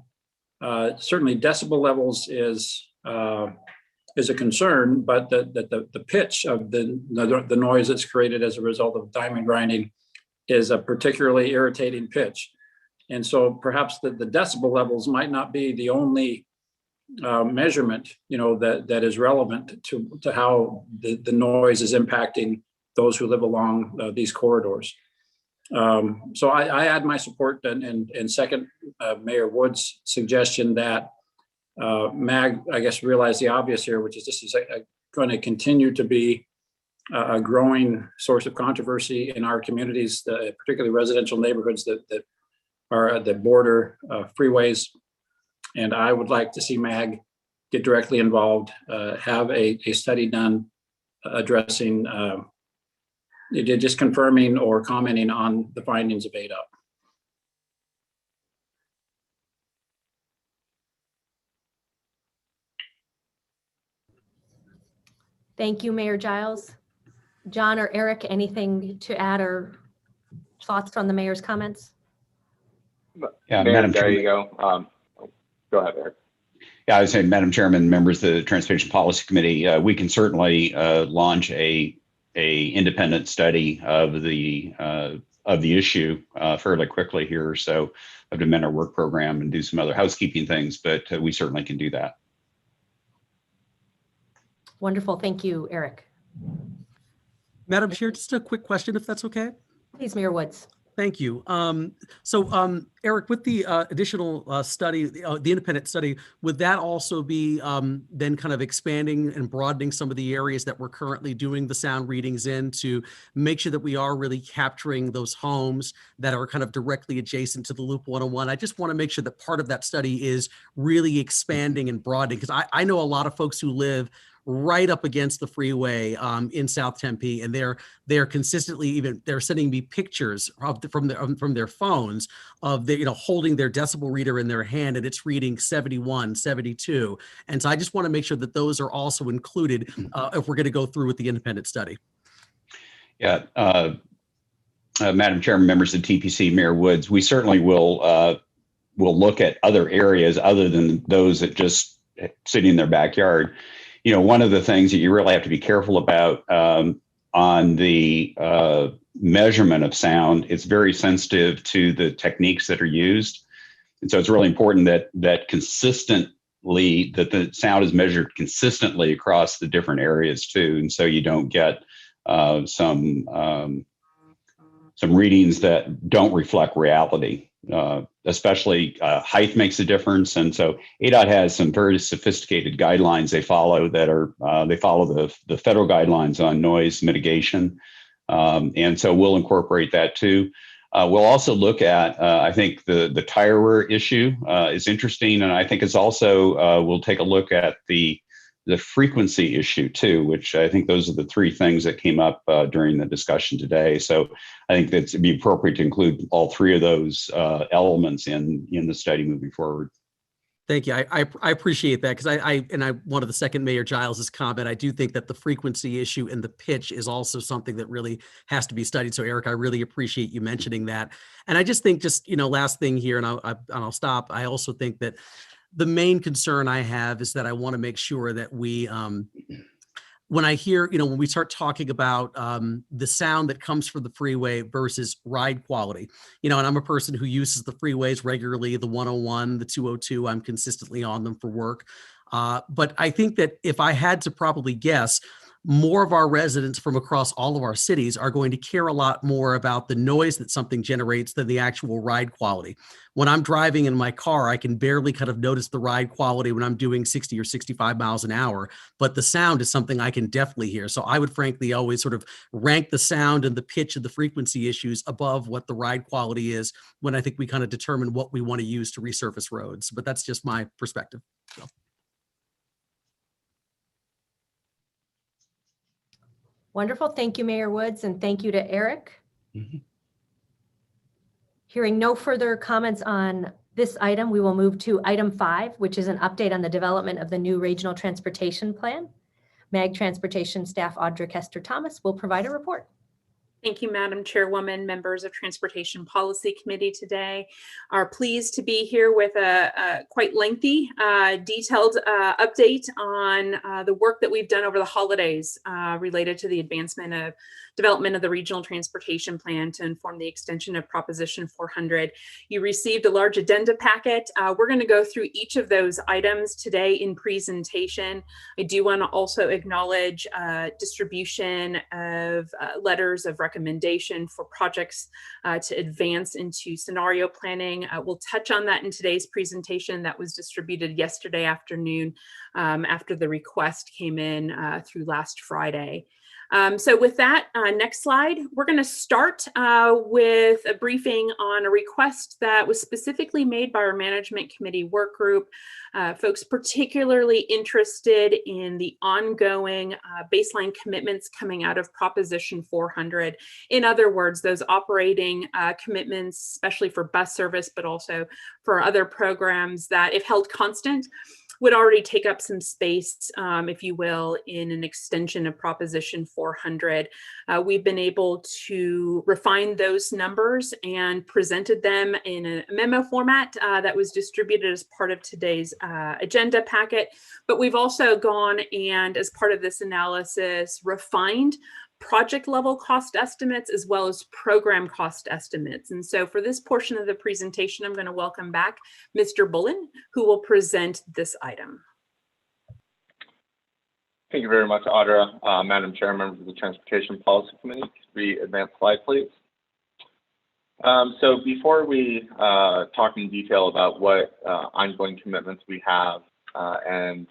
certainly decibel levels is a concern, but the pitch of the noise that's created as a result of diamond grinding is a particularly irritating pitch. And so perhaps the decibel levels might not be the only measurement, that is relevant to how the noise is impacting those who live along these corridors. So I add my support and second Mayor Wood's suggestion that MAG, I guess, realize the obvious here, which is this is going to continue to be a growing source of controversy in our communities, particularly residential neighborhoods that are at the border freeways. And I would like to see MAG get directly involved, have a study done addressing, just confirming or commenting on the findings of ADOT. Thank you, Mayor Giles. John or Eric, anything to add or thoughts on the mayor's comments? Yeah, Mayor, Madam there Chair. you go. Go ahead, Eric. Yeah, I would say, Madam Chairman, members of the Transportation Policy Committee, we can certainly launch a independent study of the issue fairly quickly here. So I have to amend our work program and do some other housekeeping things, but we certainly can do that. Wonderful. Thank you, Eric. Madam Chair, just a quick question, if that's okay. Please, Mayor Woods. Thank you. Eric, with the additional study, the independent study, would that also be then kind of expanding and broadening some of the areas that we're currently doing the sound readings in to make sure that we are really capturing those homes that are kind of directly adjacent to the Loop 101? I just want to make sure that part of that study is really expanding and broadening, because I know a lot of folks who live right up against the freeway in South Tempe, and they're consistently they're sending me pictures from their phones of the holding their decibel reader in their hand, and it's reading 71, 72, and so I just want to make sure that those are also included if we're going to go through with the independent study. Yeah, Madam Chairman, members of TPC, Mayor Woods, we certainly will look at other areas other than those that just sitting in their backyard. One of the things that you really have to be careful about on the measurement of sound, it's very sensitive to the techniques that are used. And so it's really important that the sound is measured consistently across the different areas too. And so you don't get some readings that don't reflect reality. Especially height makes a difference, and so ADOT has some very sophisticated guidelines they follow that are they follow the federal guidelines on noise mitigation, and so we'll incorporate that too. We'll also look at I think the tire wear issue is interesting, and I think it's also we'll take a look at the frequency issue too, which I think those are the three things that came up during the discussion today. So I think that it'd be appropriate to include all three of those elements in the study moving forward. Thank you. I appreciate that, because I wanted to second Mayor Giles's comment. I do think that the frequency issue and the pitch is also something that really has to be studied. So Eric, I really appreciate you mentioning that. And I just think last thing here, and I'll stop. I also think that the main concern I have is that I want to make sure that we, when I hear, when we start talking about the sound that comes from the freeway versus ride quality, and I'm a person who uses the freeways regularly, the 101, the 202, I'm consistently on them for work. But I think that if I had to probably guess, more of our residents from across all of our cities are going to care a lot more about the noise that something generates than the actual ride quality. When I'm driving in my car, I can barely kind of notice the ride quality when I'm doing 60 or 65 miles an hour, but the sound is something I can definitely hear. So I would frankly always sort of rank the sound and the pitch and the frequency issues above what the ride quality is when I think we kind of determine what we want to use to resurface roads. But that's just my perspective. So. Wonderful. Thank you, Mayor Woods, and thank you to Eric. Mm-hmm. Hearing no further comments on this item, we will move to item 5, which is an update on the development of the new regional transportation plan. MAG Transportation Staff Audra Kester-Thomas will provide a report. Thank you, Madam Chairwoman. Members of Transportation Policy Committee today are pleased to be here with a quite lengthy, detailed update on the work that we've done over the holidays related to the development of the Regional Transportation Plan to inform the extension of Proposition 400. You received a large addenda packet. We're going to go through each of those items today in presentation. I do want to also acknowledge distribution of letters of recommendation for projects to advance into scenario planning. We'll touch on that in today's presentation that was distributed yesterday afternoon after the request came in through last Friday. So with that, next slide, we're going to start with a briefing on a request that was specifically made by our Management Committee work group. Folks particularly interested in the ongoing baseline commitments coming out of Proposition 400. In other words, those operating commitments, especially for bus service, but also for other programs that, if held constant, would already take up some space, if you will, in an extension of Proposition 400. We've been able to refine those numbers and presented them in a memo format that was distributed as part of today's agenda packet. But we've also gone and, as part of this analysis, refined project level cost estimates as well as program cost estimates. And so for this portion of the presentation, I'm going to welcome back Mr. Bullen, who will present this item. Thank you very much, Audra. Madam Chair, members of the Transportation Policy Committee, could we advance slide, please? So before we talk in detail about what ongoing commitments we have and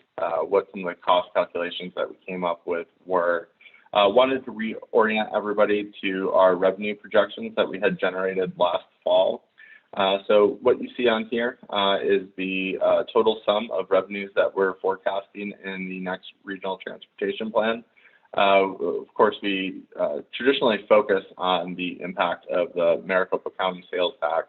what some of the cost calculations that we came up with were, wanted to reorient everybody to our revenue projections that we had generated last fall. So what you see on here is the total sum of revenues that we're forecasting in the next regional transportation plan. Of course, we traditionally focus on the impact of the Maricopa County sales tax.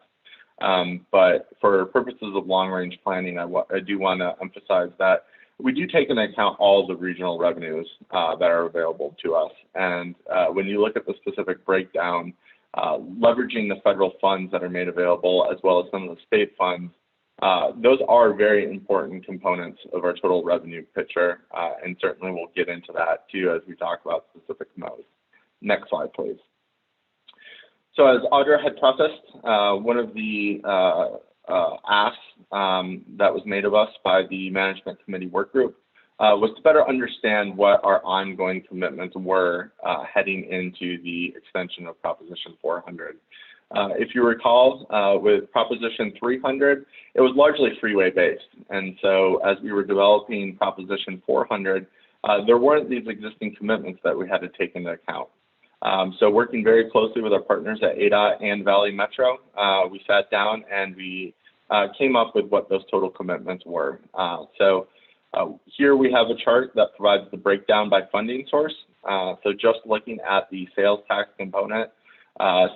But for purposes of long-range planning, I do want to emphasize that we do take into account all the regional revenues that are available to us. And when you look at the specific breakdown, leveraging the federal funds that are made available, as well as some of the state funds, those are very important components of our total revenue picture. And certainly we'll get into that too as we talk about specific modes. Next slide, please. So as Audra had prefaced, one of the asks that was made of us by the Management Committee Work Group was to better understand what our ongoing commitments were heading into the extension of Proposition 400. If you recall, with Proposition 300, it was largely freeway based. And so as we were developing Proposition 400, there weren't these existing commitments that we had to take into account. So working very closely with our partners at ADOT and Valley Metro, we sat down and we came up with what those total commitments were. Here we have a chart that provides the breakdown by funding source. So just looking at the sales tax component,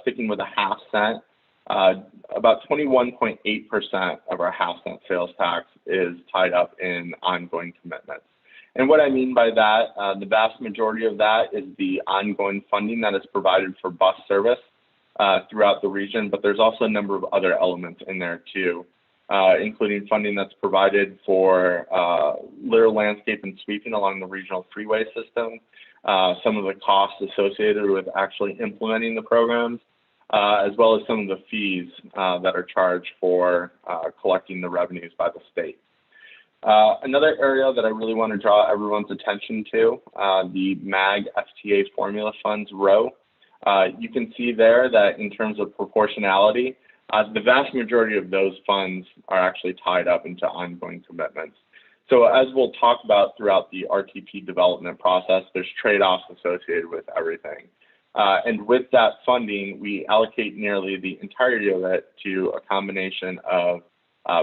sticking with a half cent, about 21.8% of our half cent sales tax is tied up in ongoing commitments. And what I mean by that, the vast majority of that is the ongoing funding that is provided for bus service throughout the region, but there's also a number of other elements in there too, including funding that's provided for litter landscape and sweeping along the regional freeway system, some of the costs associated with actually implementing the programs, as well as some of the fees that are charged for collecting the revenues by the state. Another area that I really want to draw everyone's attention to, the MAG FTA formula funds row. You can see there that in terms of proportionality, the vast majority of those funds are actually tied up into ongoing commitments. So as we'll talk about throughout the RTP development process, there's trade-offs associated with everything. And with that funding, we allocate nearly the entirety of it to a combination of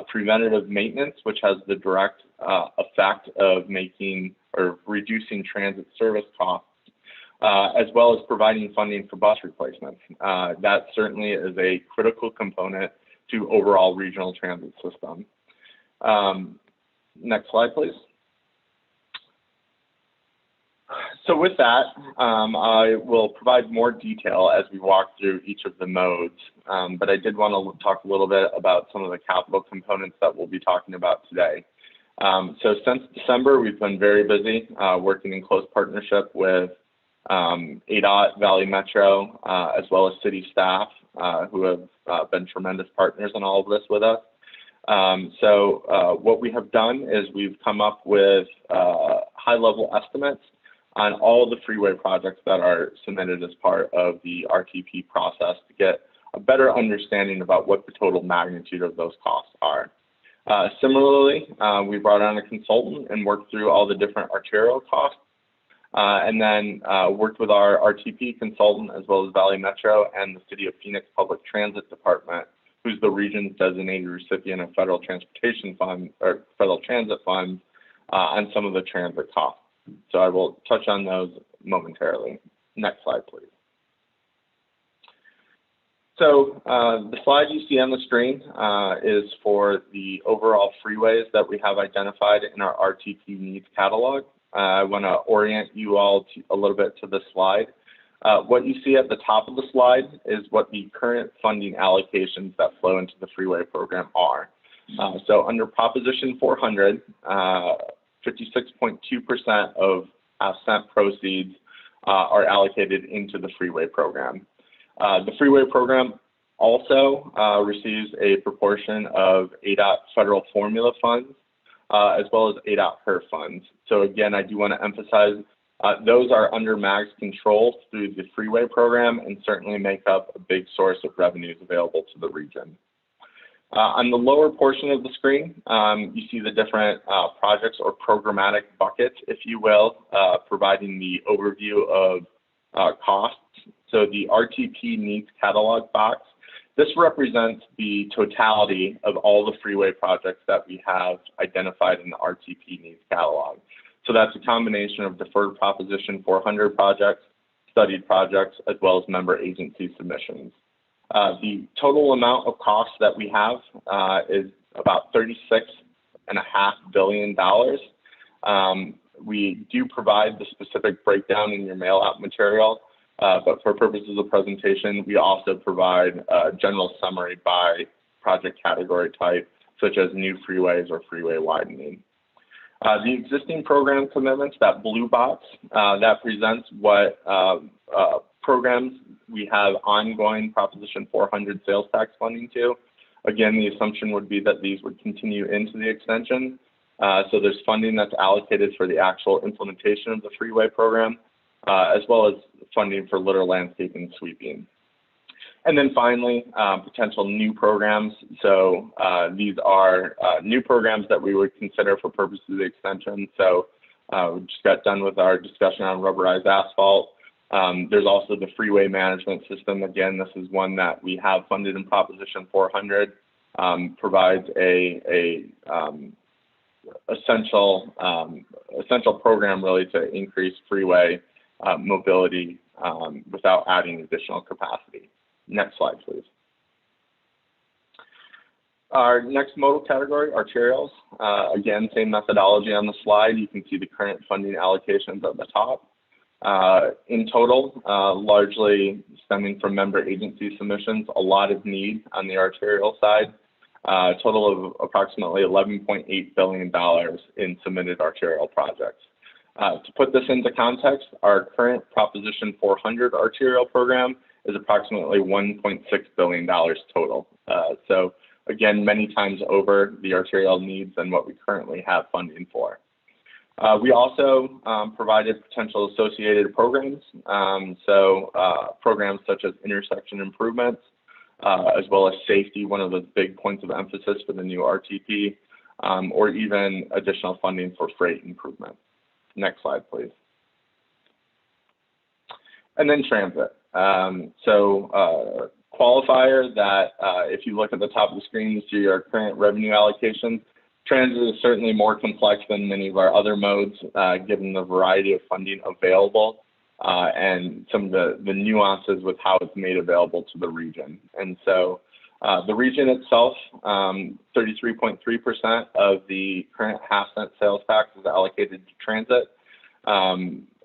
preventative maintenance, which has the direct effect of making or reducing transit service costs, as well as providing funding for bus replacements. That certainly is a critical component to overall regional transit system. Next slide, please. So with that, I will provide more detail as we walk through each of the modes, but I did want to talk a little bit about some of the capital components that we'll be talking about today. So since December, we've been very busy working in close partnership with ADOT, Valley Metro, as well as city staff who have been tremendous partners in all of this with us. What we have done is we've come up with high-level estimates on all of the freeway projects that are submitted as part of the RTP process to get a better understanding about what the total magnitude of those costs are. Similarly, we brought on a consultant and worked through all the different arterial costs, and then worked with our RTP consultant as well as Valley Metro and the City of Phoenix Public Transit Department, who's the region's designated recipient of federal transportation fund or federal transit funds on some of the transit costs. So I will touch on those momentarily. Next slide, please. So the slide you see on the screen is for the overall freeways that we have identified in our RTP needs catalog. I want to orient you all a little bit to the slide. What you see at the top of the slide is what the current funding allocations that flow into the freeway program are. So under Proposition 400, 56.2% of ASCENT proceeds are allocated into the freeway program. The freeway program also receives a proportion of ADOT federal formula funds, as well as ADOT HER funds. So again, I do want to emphasize those are under MAG's control through the freeway program and certainly make up a big source of revenues available to the region. On the lower portion of the screen, you see the different projects or programmatic buckets, if you will, providing the overview of costs. So the RTP needs catalog box, this represents the totality of all the freeway projects that we have identified in the RTP needs catalog. So that's a combination of deferred Proposition 400 projects, studied projects, as well as member agency submissions. The total amount of costs that we have is about $36.5 billion. We do provide the specific breakdown in your mail out material, but for purposes of presentation, we also provide a general summary by project category type, such as new freeways or freeway widening. The existing program commitments, that blue box, that presents what programs we have ongoing Proposition 400 sales tax funding to. Again, the assumption would be that these would continue into the extension. So there's funding that's allocated for the actual implementation of the freeway program, as well as funding for litter landscaping sweeping. And then finally, potential new programs. So these are new programs that we would consider for purposes of the extension. So we just got done with our discussion on rubberized asphalt. There's also the freeway management system. Again, this is one that we have funded in Proposition 400, provides a essential program really to increase freeway mobility without adding additional capacity. Next slide, please. Our next modal category, arterials. Again, same methodology on the slide. You can see the current funding allocations at the top. In total, largely stemming from member agency submissions, a lot of need on the arterial side. A total of approximately $11.8 billion in submitted arterial projects. To put this into context, our current Proposition 400 arterial program is approximately $1.6 billion total. So again, many times over the arterial needs than what we currently have funding for. We also provided potential associated programs. Programs such as intersection improvements, as well as safety, one of the big points of emphasis for the new RTP, or even additional funding for freight improvement. Next slide, please. And then transit. Qualifier that if you look at the top of the screen, you see our current revenue allocations. Transit is certainly more complex than many of our other modes, given the variety of funding available and some of the nuances with how it's made available to the region. And so the region itself, 33.3% of the current half-cent sales tax is allocated to transit.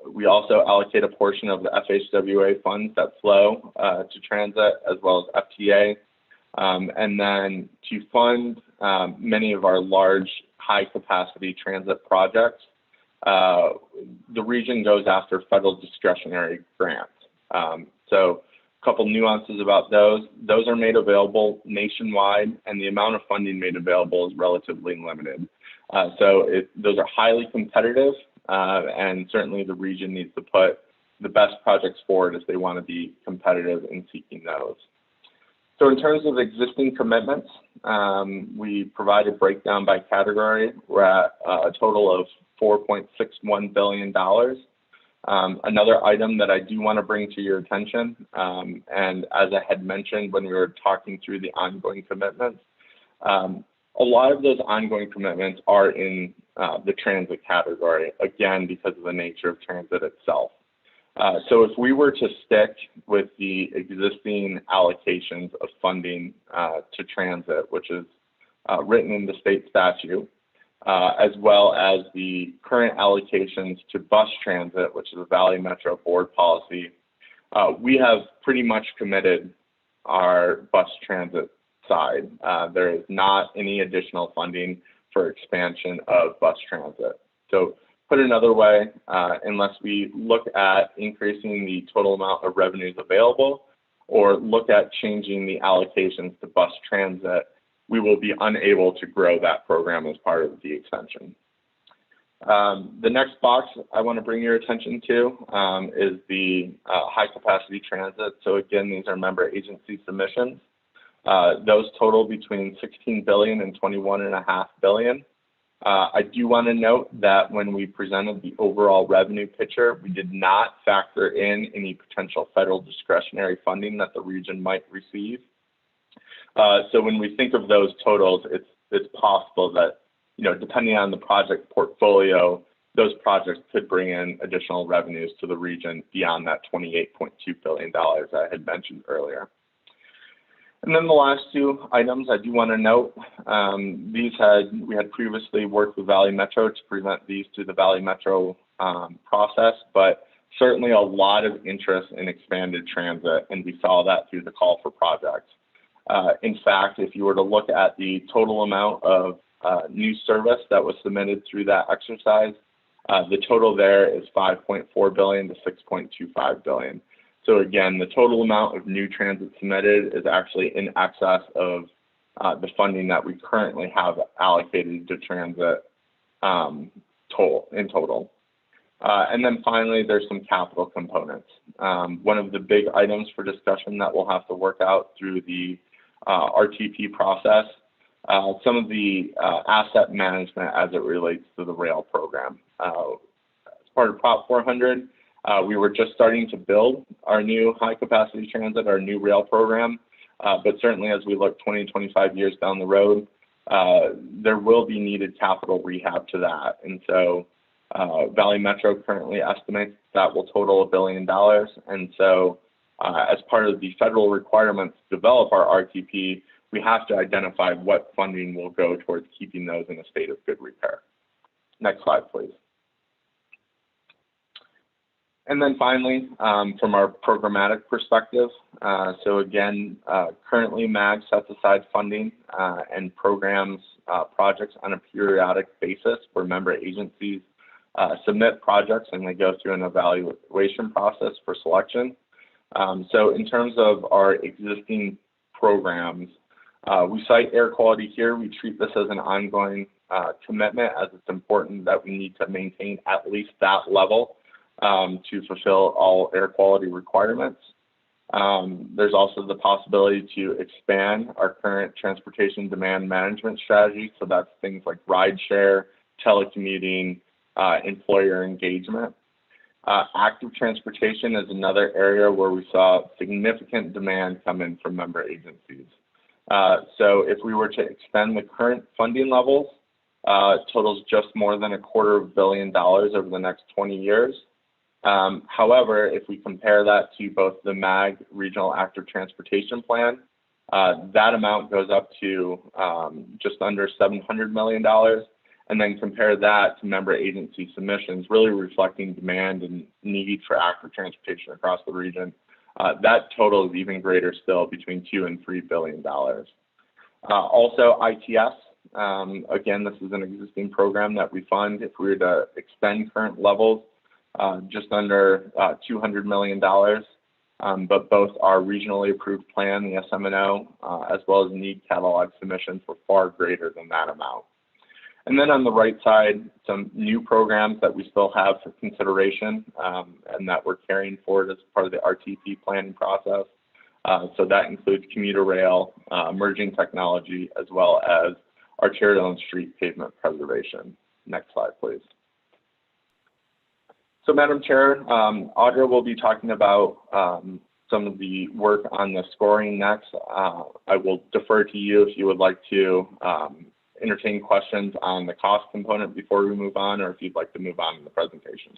We also allocate a portion of the FHWA funds that flow to transit, as well as FTA. And then to fund many of our large high-capacity transit projects, the region goes after federal discretionary grants. So a couple nuances about those. Those are made available nationwide, and the amount of funding made available is relatively limited. Those are highly competitive, and certainly the region needs to put the best projects forward if they want to be competitive in seeking those. So in terms of existing commitments, we provide a breakdown by category. We're at a total of $4.61 billion. Another item that I do want to bring to your attention, and as I had mentioned when we were talking through the ongoing commitments, a lot of those ongoing commitments are in the transit category, again, because of the nature of transit itself. So if we were to stick with the existing allocations of funding to transit, which is written in the state statute, as well as the current allocations to bus transit, which is a Valley Metro board policy, we have pretty much committed our bus transit side. There is not any additional funding for expansion of bus transit. So put another way, unless we look at increasing the total amount of revenues available or look at changing the allocations to bus transit, we will be unable to grow that program as part of the extension. The next box I want to bring your attention to is the high capacity transit. So again, these are member agency submissions. Those total between 16 billion and 21.5 billion. I do want to note that when we presented the overall revenue picture, we did not factor in any potential federal discretionary funding that the region might receive. So when we think of those totals, it's possible that, you know, depending on the project portfolio, those projects could bring in additional revenues to the region beyond that $28.2 billion I had mentioned earlier. And then the last two items I do want to note, we had previously worked with Valley Metro to present these to the Valley Metro process, but certainly a lot of interest in expanded transit, and we saw that through the call for projects. In fact, if you were to look at the total amount of new service that was submitted through that exercise, the total there is 5.4 billion to 6.25 billion. So again, the total amount of new transit submitted is actually in excess of the funding that we currently have allocated to transit in total. And then finally, there's some capital components. One of the big items for discussion that we'll have to work out through the RTP process, some of the asset management as it relates to the rail program. As part of Prop 400, we were just starting to build our new high capacity transit, our new rail program, but certainly as we look 20, 25 years down the road, there will be needed capital rehab to that. And so Valley Metro currently estimates that will total $1 billion. And so as part of the federal requirements to develop our RTP, we have to identify what funding will go towards keeping those in a state of good repair. Next slide, please. And then finally, from our programmatic perspective, so again, currently MAG sets aside funding and programs projects on a periodic basis where member agencies submit projects and they go through an evaluation process for selection. So in terms of our existing programs, we cite air quality here. We treat this as an ongoing commitment, as it's important that we need to maintain at least that level to fulfill all air quality requirements. There's also the possibility to expand our current transportation demand management strategy. So that's things like rideshare, telecommuting, employer engagement. Active transportation is another area where we saw significant demand come in from member agencies. So if we were to extend the current funding levels, totals just more than $250 million over the next 20 years. However, if we compare that to both the MAG Regional Active Transportation Plan, that amount goes up to just under $700 million. And then compare that to member agency submissions, really reflecting demand and need for active transportation across the region. That total is even greater still, between $2 and $3 billion. Also, ITS, again, this is an existing program that we fund. If we were to extend current levels, just under $200 million, but both our regionally approved plan, the SMNO, as well as need catalog submissions were far greater than that amount. And then on the right side, some new programs that we still have for consideration and that we're carrying forward as part of the RTP planning process. So that includes commuter rail, emerging technology, as well as arterial and street pavement preservation. Next slide, please. So Madam Chair, Audra will be talking about some of the work on the scoring next. I will defer to you if you would like to entertain questions on the cost component before we move on, or if you'd like to move on in the presentation.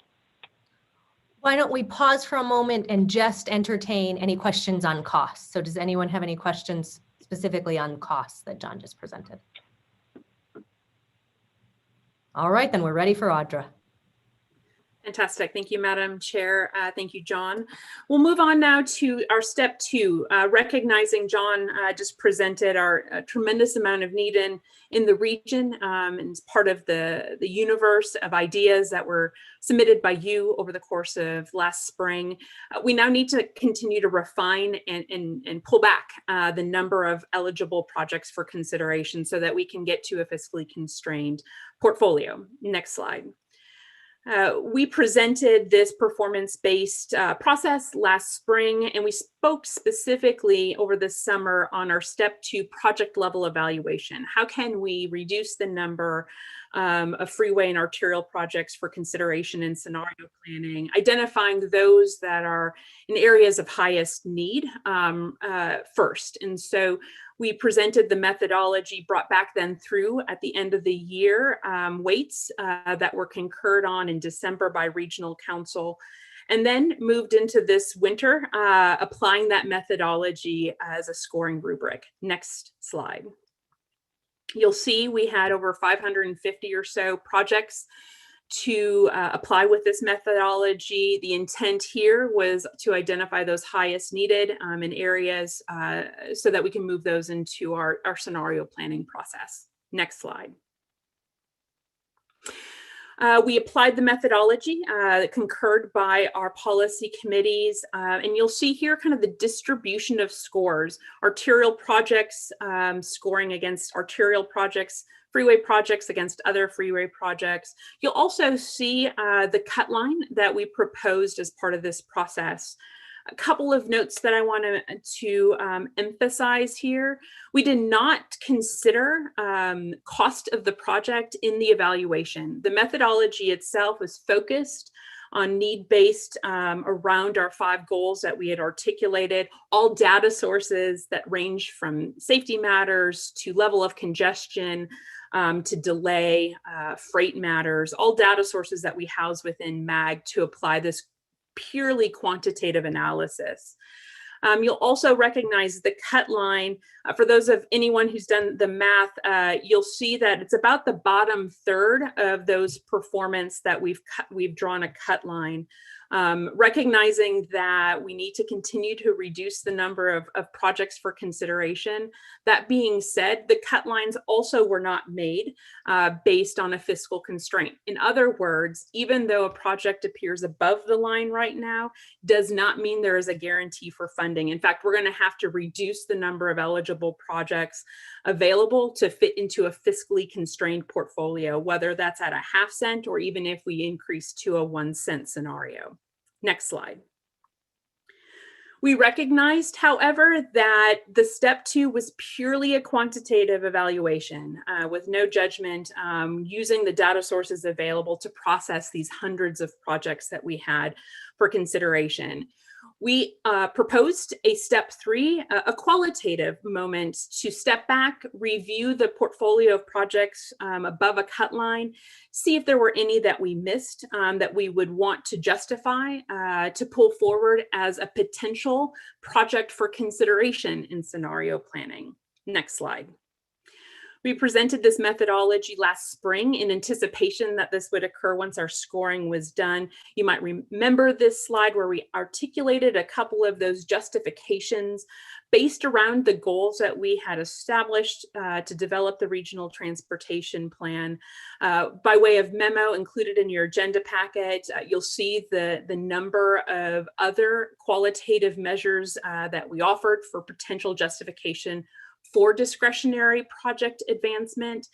Why don't we pause for a moment and just entertain any questions on costs? So does anyone have any questions specifically on costs that John just presented? All right, then we're ready for Audra. Fantastic. Thank you, Madam Chair. Thank you, John. We'll move on now to our step 2, recognizing John just presented our tremendous amount of need in the region and it's part of the universe of ideas that were submitted by you over the course of last spring. We now need to continue to refine and pull back the number of eligible projects for consideration so that we can get to a fiscally constrained portfolio. Next slide. We presented this performance-based process last spring, and we spoke specifically over the summer on our step 2 project level evaluation. How can we reduce the number of freeway and arterial projects for consideration in scenario planning, identifying those that are in areas of highest need first. And so we presented the methodology brought back then through at the end of the year, weights that were concurred on in December by regional council, and then moved into this winter, applying that methodology as a scoring rubric. Next slide. You'll see we had over 550 or so projects to apply with this methodology. The intent here was to identify those highest needed in areas so that we can move those into our scenario planning process. Next slide. We applied the methodology concurred by our policy committees, and you'll see here kind of the distribution of scores. Arterial projects scoring against arterial projects, freeway projects against other freeway projects. You'll also see the cut line that we proposed as part of this process. A couple of notes that I want to emphasize here. We did not consider cost of the project in the evaluation. The methodology itself was focused on need-based around our 5 goals that we had articulated, all data sources that range from safety matters to level of congestion, to delay, freight matters, all data sources that we house within MAG to apply this purely quantitative analysis. You'll also recognize the cut line. For those of anyone who's done the math, you'll see that it's about the bottom third of those performance that we've drawn a cut line. Recognizing that we need to continue to reduce the number of projects for consideration. That being said, the cut lines also were not made based on a fiscal constraint. In other words, even though a project appears above the line right now, does not mean there is a guarantee for funding. In fact, we're going to have to reduce the number of eligible projects available to fit into a fiscally constrained portfolio, whether that's at a half cent or even if we increase to a 1 cent scenario. Next slide. We recognized, however, that the step 2 was purely a quantitative evaluation with no judgment, using the data sources available to process these hundreds of projects that we had for consideration. We proposed a step 3, a qualitative moment to step back, review the portfolio of projects above a cut line, see if there were any that we missed that we would want to justify to pull forward as a potential project for consideration in scenario planning. Next slide. We presented this methodology last spring in anticipation that this would occur once our scoring was done. You might remember this slide where we articulated a couple of those justifications based around the goals that we had established to develop the regional transportation plan. By way of memo included in your agenda packet, you'll see the number of other qualitative measures that we offered for potential justification for discretionary project advancement.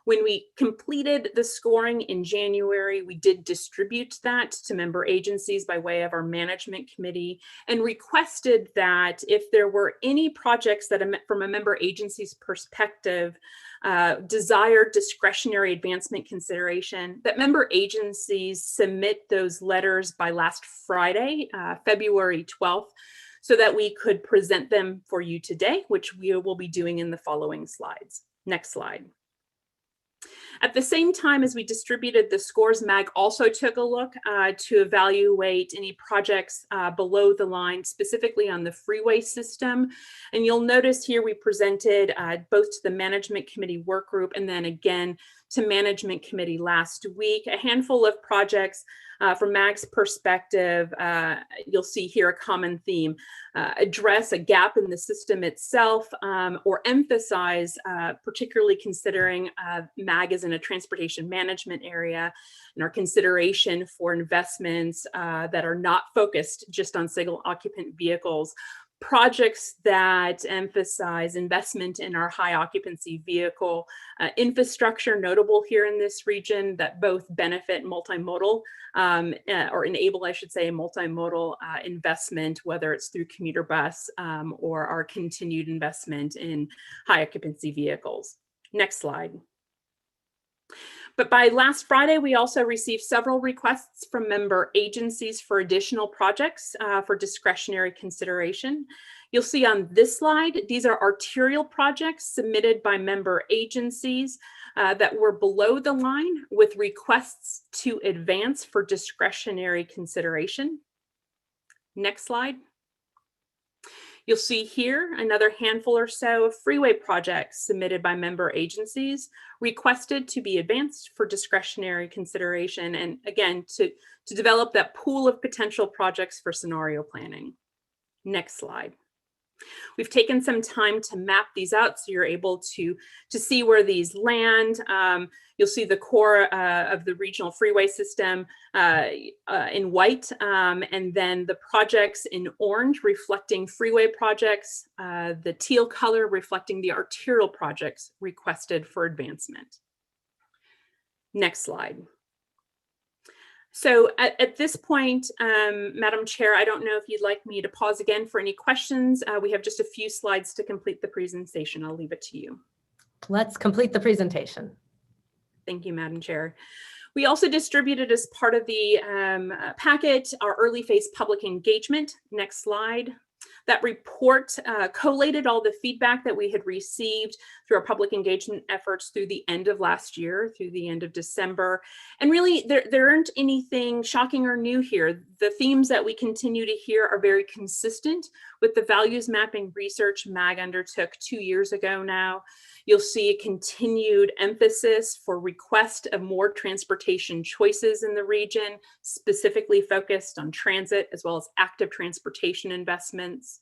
When we completed the scoring in January, we did distribute that to member agencies by way of our management committee and requested that if there were any projects that from a member agency's perspective desired discretionary advancement consideration, that member agencies submit those letters by last Friday, February 12th, so that we could present them for you today, which we will be doing in the following slides. Next slide. At the same time as we distributed the scores, MAG also took a look to evaluate any projects below the line, specifically on the freeway system. And you'll notice here we presented both to the Management Committee work group and then again to Management Committee last week, a handful of projects from MAG's perspective. You'll see here a common theme: address a gap in the system itself, or emphasize, particularly considering MAG is in a transportation management area, and our consideration for investments that are not focused just on single occupant vehicles. Projects that emphasize investment in our high occupancy vehicle infrastructure, notable here in this region, that both benefit multimodal or enable, I should say, multimodal investment, whether it's through commuter bus or our continued investment in high occupancy vehicles. Next slide. But by last Friday, we also received several requests from member agencies for additional projects for discretionary consideration. You'll see on this slide, these are arterial projects submitted by member agencies that were below the line with requests to advance for discretionary consideration. Next slide. You'll see here another handful or so of freeway projects submitted by member agencies requested to be advanced for discretionary consideration, and again, to develop that pool of potential projects for scenario planning. Next slide. We've taken some time to map these out so you're able to see where these land. You'll see the core of the regional freeway system in white, and then the projects in orange reflecting freeway projects, the teal color reflecting the arterial projects requested for advancement. Next slide. So at this point, Madam Chair, I don't know if you'd like me to pause again for any questions. We have just a few slides to complete the presentation. I'll leave it to you. Let's complete the presentation. Thank you, Madam Chair. We also distributed as part of the packet our early phase public engagement. Next slide. That report collated all the feedback that we had received through our public engagement efforts through the end of last year, through the end of December. And really, there aren't anything shocking or new here. The themes that we continue to hear are very consistent with the values mapping research MAG undertook 2 years ago now. You'll see a continued emphasis for request of more transportation choices in the region, specifically focused on transit as well as active transportation investments.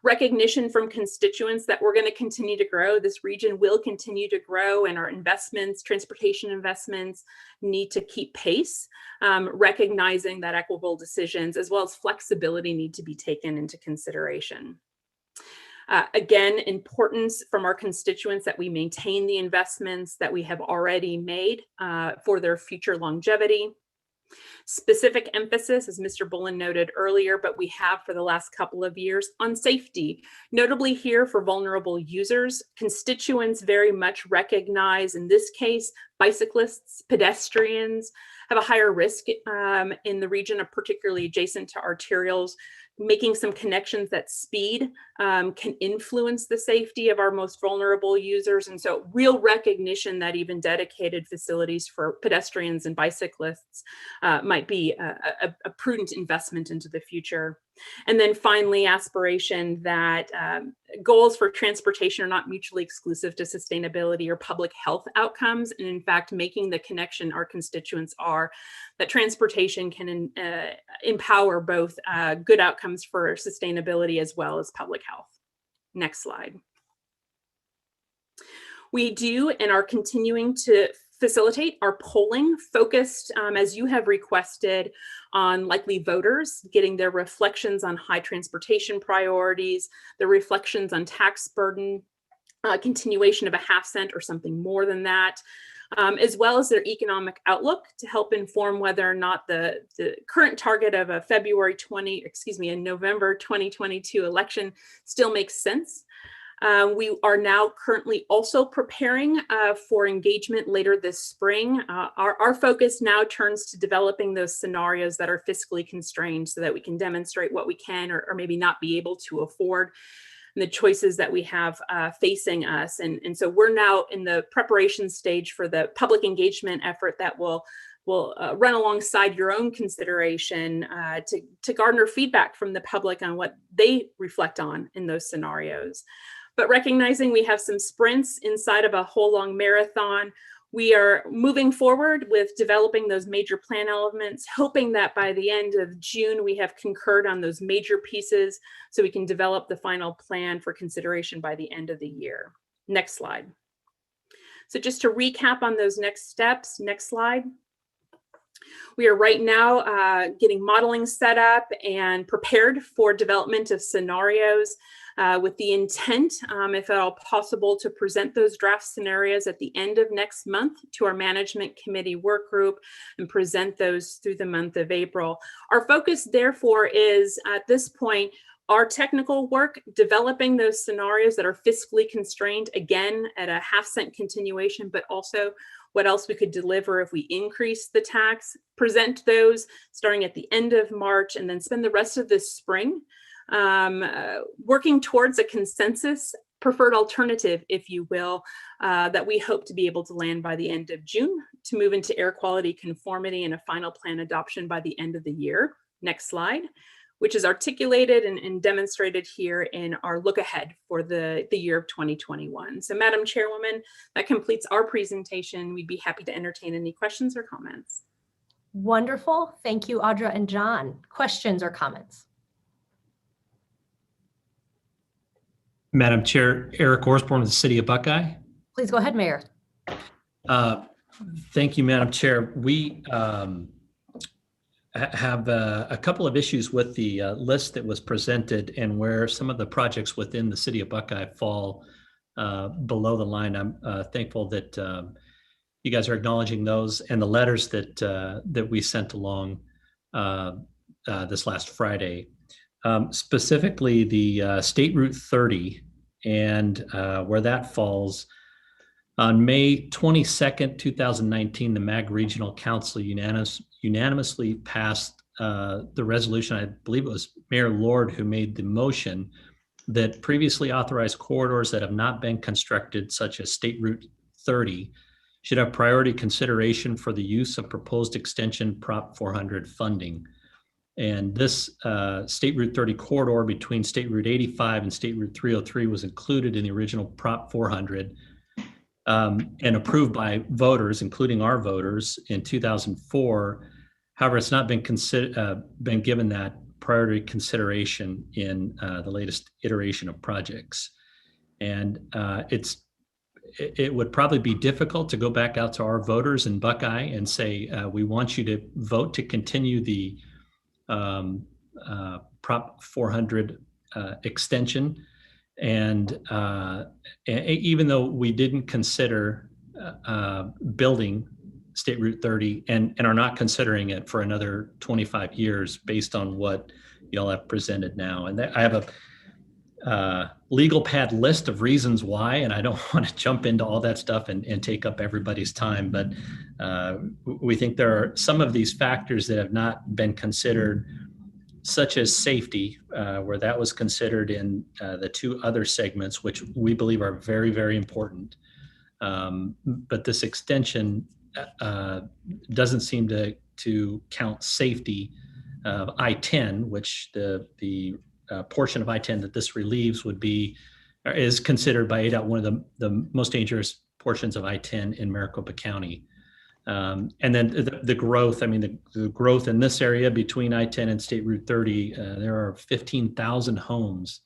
Recognition from constituents that we're going to continue to grow. This region will continue to grow, and our investments, transportation investments, need to keep pace, recognizing that equitable decisions as well as flexibility need to be taken into consideration. Again, importance from our constituents that we maintain the investments that we have already made for their future longevity. Specific emphasis, as Mr. Bullen noted earlier, but we have for the last couple of years, on safety. Notably here for vulnerable users, constituents very much recognize, in this case, bicyclists, pedestrians have a higher risk in the region, particularly adjacent to arterials. Making some connections that speed can influence the safety of our most vulnerable users. And so real recognition that even dedicated facilities for pedestrians and bicyclists might be a prudent investment into the future. And then finally, aspiration that goals for transportation are not mutually exclusive to sustainability or public health outcomes. And in fact, making the connection our constituents are that transportation can empower both good outcomes for sustainability as well as public health. Next slide. We do and are continuing to facilitate our polling focused, as you have requested, on likely voters, getting their reflections on high transportation priorities, the reflections on tax burden, continuation of a half cent or something more than that, as well as their economic outlook to help inform whether or not the current target of a a November 2022 election still makes sense. We are now currently also preparing for engagement later this spring. Our focus now turns to developing those scenarios that are fiscally constrained so that we can demonstrate what we can or maybe not be able to afford. the choices that we have facing us. And so we're now in the preparation stage for the public engagement effort that will run alongside your own consideration to garner feedback from the public on what they reflect on in those scenarios. But recognizing we have some sprints inside of a whole long marathon, we are moving forward with developing those major plan elements, hoping that by the end of June, we have concurred on those major pieces so we can develop the final plan for consideration by the end of the year. Next slide. So just to recap on those next steps, next slide. We are right now getting modeling set up and prepared for development of scenarios with the intent, if at all possible, to present those draft scenarios at the end of next month to our management committee work group and present those through the month of April. Our focus, therefore, is at this point, our technical work, developing those scenarios that are fiscally constrained, again, at a half-cent continuation, but also what else we could deliver if we increase the tax, present those starting at the end of March, and then spend the rest of this spring working towards a consensus preferred alternative, if you will, that we hope to be able to land by the end of June to move into air quality conformity and a final plan adoption by the end of the year. Next slide, which is articulated and demonstrated here in our look ahead for the year of 2021. So Madam Chairwoman, that completes our presentation. We'd be happy to entertain any questions or comments. Wonderful. Thank you, Audra and John. Questions or comments? Madam Chair, Eric Osborne of the City of Buckeye. Please go ahead, Mayor. Thank you, Madam Chair. We have a couple of issues with the list that was presented and where some of the projects within the City of Buckeye fall below the line. I'm thankful that you guys are acknowledging those and the letters that we sent along this last Friday. Specifically the State Route 30 and where that falls. On May 22nd, 2019, the MAG Regional Council unanimously passed the resolution. I believe it was Mayor Lord who made the motion that previously authorized corridors that have not been constructed, such as State Route 30, should have priority consideration for the use of proposed extension Prop 400 funding. And this State Route 30 corridor between State Route 85 and State Route 303 was included in the original Prop 400 and approved by voters, including our voters, in 2004. However, it's not been given that priority consideration in the latest iteration of projects. And it would probably be difficult to go back out to our voters in Buckeye and say, we want you to vote to continue the Prop 400 extension, and even though we didn't consider building State Route 30 and are not considering it for another 25 years based on what y'all have presented now. And I have a legal pad list of reasons why, and I don't want to jump into all that stuff and take up everybody's time, but we think there are some of these factors that have not been considered, such as safety, where that was considered in the two other segments, which we believe are very, very important. But this extension doesn't seem to count safety of I-10, which the portion of I-10 that this relieves is considered by ADOT one of the most dangerous portions of I-10 in Maricopa County. And then the growth, I mean, the growth in this area between I-10 and State Route 30, there are 15,000 homes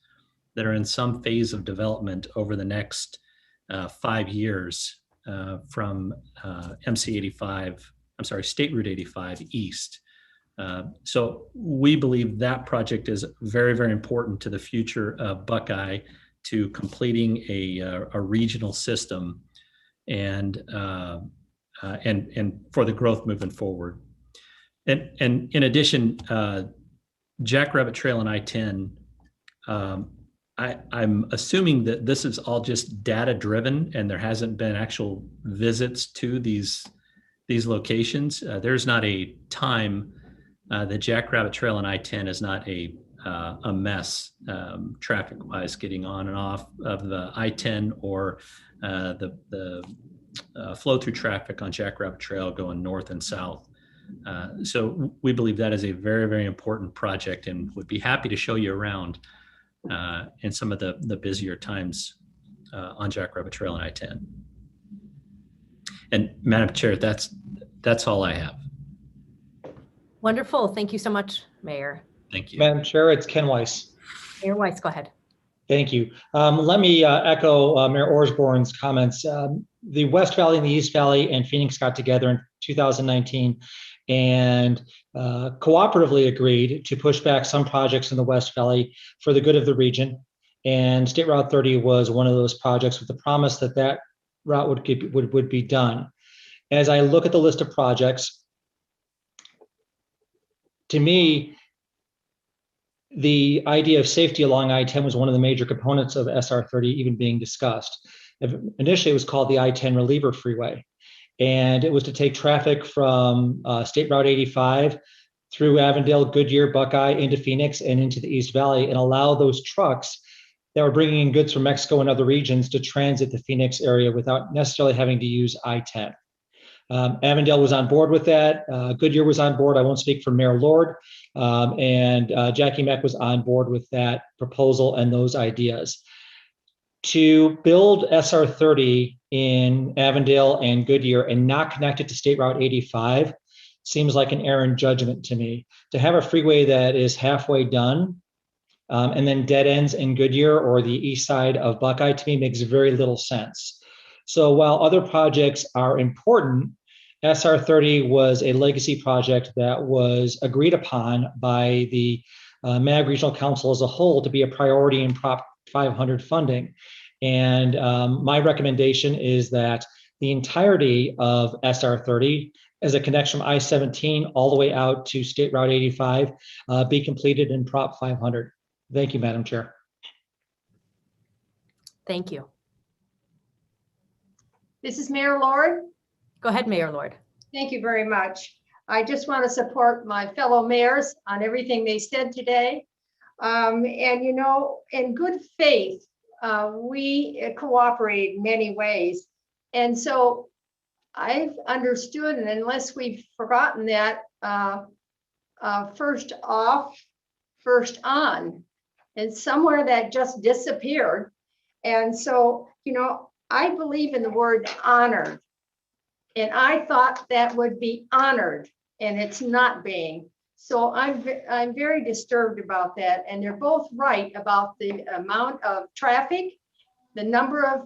that are in some phase of development over the next 5 years from State Route 85 east. So we believe that project is very, very important to the future of Buckeye, to completing a regional system and for the growth moving forward. And in addition, Jackrabbit Trail and I-10, I'm assuming that this is all just data driven and there hasn't been actual visits to these locations. There's not a time the Jackrabbit Trail and I-10 is not a a mess traffic-wise getting on and off of the I-10 or the flow-through traffic on Jackrabbit Trail going north and south. So we believe that is a very, very important project and would be happy to show you around in some of the busier times on Jackrabbit Trail and I-10. And Madam Chair, that's all I have. Wonderful. Thank you so much, Mayor. Thank you. Madam Chair, it's Ken Weiss. Mayor Weiss, go ahead. Thank you. Let me echo Mayor Osborne's comments. The West Valley and the East Valley and Phoenix got together in 2019 and cooperatively agreed to push back some projects in the West Valley for the good of the region. And State Route 30 was one of those projects with the promise that that route would be done. As I look at the list of projects, to me, the idea of safety along I-10 was one of the major components of SR 30 even being discussed. Initially, it was called the I-10 Reliever Freeway, and it was to take traffic from State Route 85 through Avondale, Goodyear, Buckeye, into Phoenix, and into the East Valley, and allow those trucks that were bringing in goods from Mexico and other regions to transit the Phoenix area without necessarily having to use I-10. Avondale was on board with that. Goodyear was on board. I won't speak for Mayor Lord. And Jackie Mack was on board with that proposal and those ideas. To build SR 30 in Avondale and Goodyear and not connect it to State Route 85 seems like an errant judgment to me. To have a freeway that is halfway done and then dead ends in Goodyear or the east side of Buckeye, to me makes very little sense. So while other projects are important, SR 30 was a legacy project that was agreed upon by the MAG Regional Council as a whole to be a priority in Prop 500 funding. And my recommendation is that the entirety of SR 30 as a connection from I-17 all the way out to State Route 85 be completed in Prop 500. Thank you, Madam Chair. Thank you. This is Mayor Lord. Go ahead, Mayor Lord. Thank you very much. I just want to support my fellow mayors on everything they said today. And, you know, in good faith, we cooperate in many ways. And so I've understood, and unless we've forgotten that, first off, first on, and somewhere that just disappeared. And so, you know, I believe in the word honored. And I thought that would be honored, and it's not being. So I'm very disturbed about that. And they're both right about the amount of traffic, the number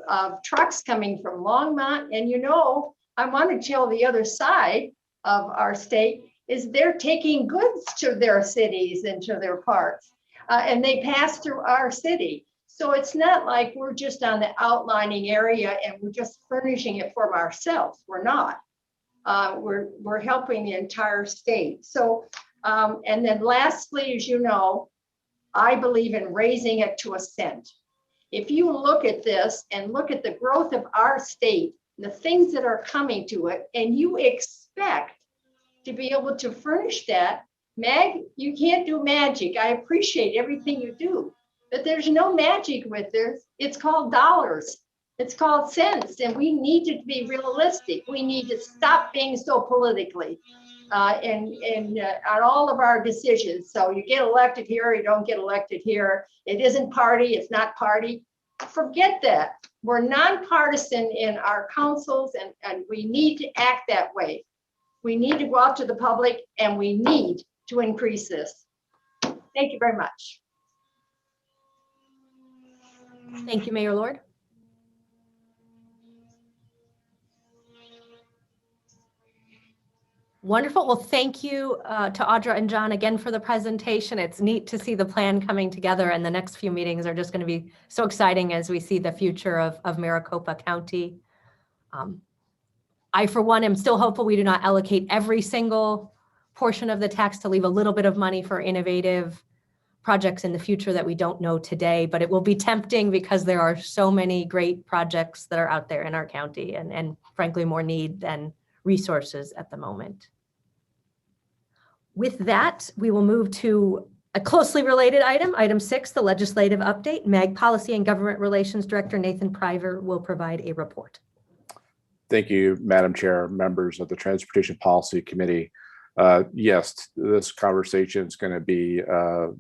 of trucks coming from Longmont. And you know, I want to tell the other side of our state is they're taking goods to their cities and to their parks, and they pass through our city. So it's not like we're just on the outlining area and we're just furnishing it for ourselves. We're not. We're helping the entire state. So, and then lastly, as you know, I believe in raising it to a cent. If you look at this and look at the growth of our state, the things that are coming to it, and you expect to be able to furnish that, Meg, you can't do magic. I appreciate everything you do. But there's no magic with this. It's called dollars. It's called cents. And we need to be realistic. We need to stop being so politically on all of our decisions. So you get elected here, or you don't get elected here. It isn't party, it's not party. Forget that. We're nonpartisan in our councils, and we need to act that way. We need to go out to the public, and we need to increase this. Thank you very much. Thank you, Mayor Lord. Wonderful. Well, thank you to Audra and John again for the presentation. It's neat to see the plan coming together, and the next few meetings are just going to be so exciting as we see the future of Maricopa County. I, for one, am still hopeful we do not allocate every single portion of the tax to leave a little bit of money for innovative projects in the future that we don't know today, but it will be tempting because there are so many great projects that are out there in our county and frankly more need than resources at the moment. With that, we will move to A closely related item, item 6, the legislative update. MAG Policy and Government Relations Director Nathan Priver will provide a report. Thank you, Madam Chair, members of the Transportation Policy Committee. Yes, this conversation is going to be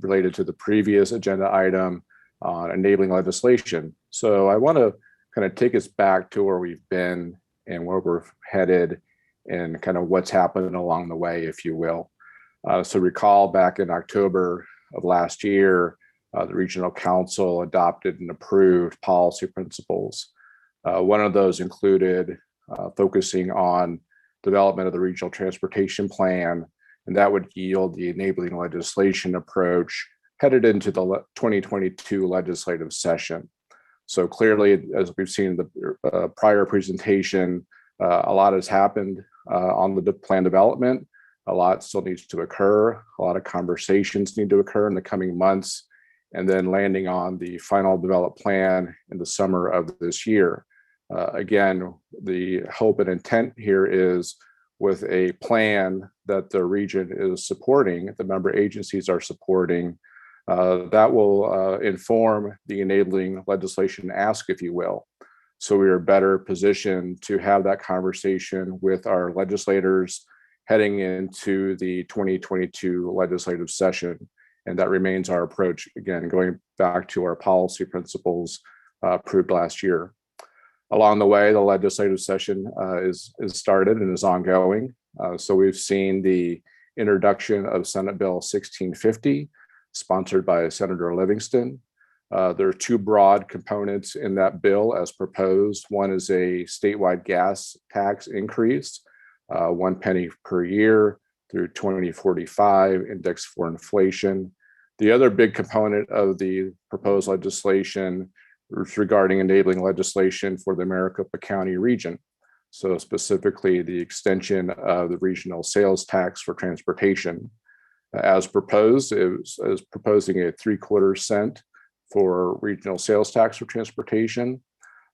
related to the previous agenda item on enabling legislation. So I want to kind of take us back to where we've been and where we're headed and kind of what's happened along the way, if you will. So recall back in October of last year, the Regional Council adopted and approved policy principles. One of those included focusing on development of the Regional Transportation Plan, and that would yield the enabling legislation approach headed into the 2022 legislative session. So clearly, as we've seen in the prior presentation, a lot has happened on the plan development. A lot still needs to occur. A lot of conversations need to occur in the coming months, and then landing on the final developed plan in the summer of this year. Again, the hope and intent here is with a plan that the region is supporting, the member agencies are supporting, that will inform the enabling legislation ask, if you will. So we are better positioned to have that conversation with our legislators heading into the 2022 legislative session. And that remains our approach, again, going back to our policy principles approved last year. Along the way, the legislative session is started and is ongoing. So we've seen the introduction of Senate Bill 1650, sponsored by Senator Livingston. There are two broad components in that bill as proposed. One is a statewide gas tax increase, 1 penny per year through 2045, indexed for inflation. The other big component of the proposed legislation is regarding enabling legislation for the Maricopa County region. So specifically the extension of the regional sales tax for transportation. As proposed, it was proposing a 3/4 cent for regional sales tax for transportation.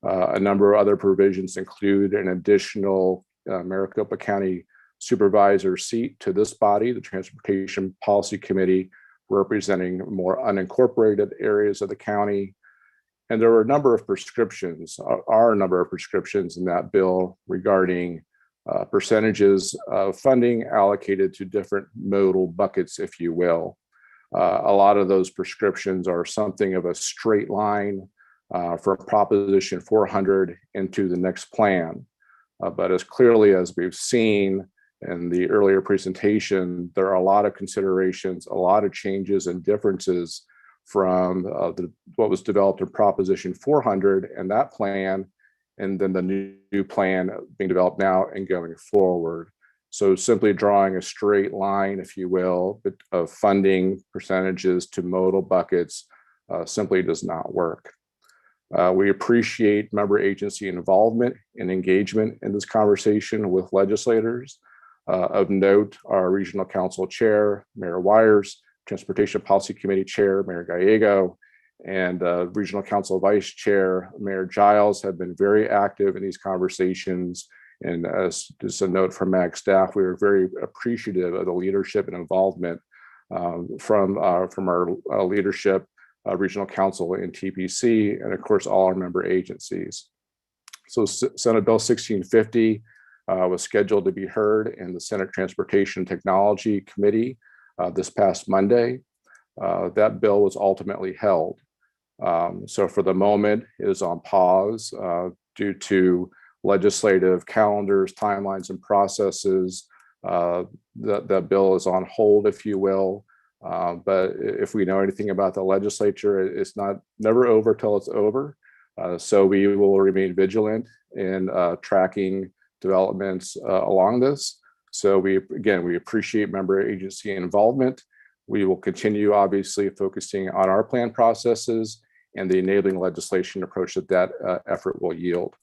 A number of other provisions include an additional Maricopa County supervisor seat to this body, the Transportation Policy Committee, representing more unincorporated areas of the county. And there were a number of prescriptions, are a number of prescriptions in that bill regarding percentages of funding allocated to different modal buckets, if you will. A lot of those prescriptions are something of a straight line from Proposition 400 into the next plan. But as clearly as we've seen in the earlier presentation, there are a lot of considerations, a lot of changes and differences from what was developed in Proposition 400 and that plan, and then the new plan being developed now and going forward. So simply drawing a straight line, if you will, of funding percentages to modal buckets simply does not work. We appreciate member agency involvement and engagement in this conversation with legislators. Of note, our Regional Council Chair, Mayor Wires, Transportation Policy Committee Chair, Mayor Gallego, and Regional Council Vice Chair, Mayor Giles have been very active in these conversations. And as just a note from MAG staff, we are very appreciative of the leadership and involvement from our leadership, Regional Council and TPC, and of course, all our member agencies. So Senate Bill 1650 was scheduled to be heard in the Senate Transportation Technology Committee this past Monday. That bill was ultimately held. So for the moment, it is on pause due to legislative calendars, timelines, and processes. That bill is on hold, if you will. But if we know anything about the legislature, it's never over till it's over. So we will remain vigilant in tracking developments along this. So we appreciate member agency involvement. We will continue, obviously, focusing on our plan processes and the enabling legislation approach that effort will yield.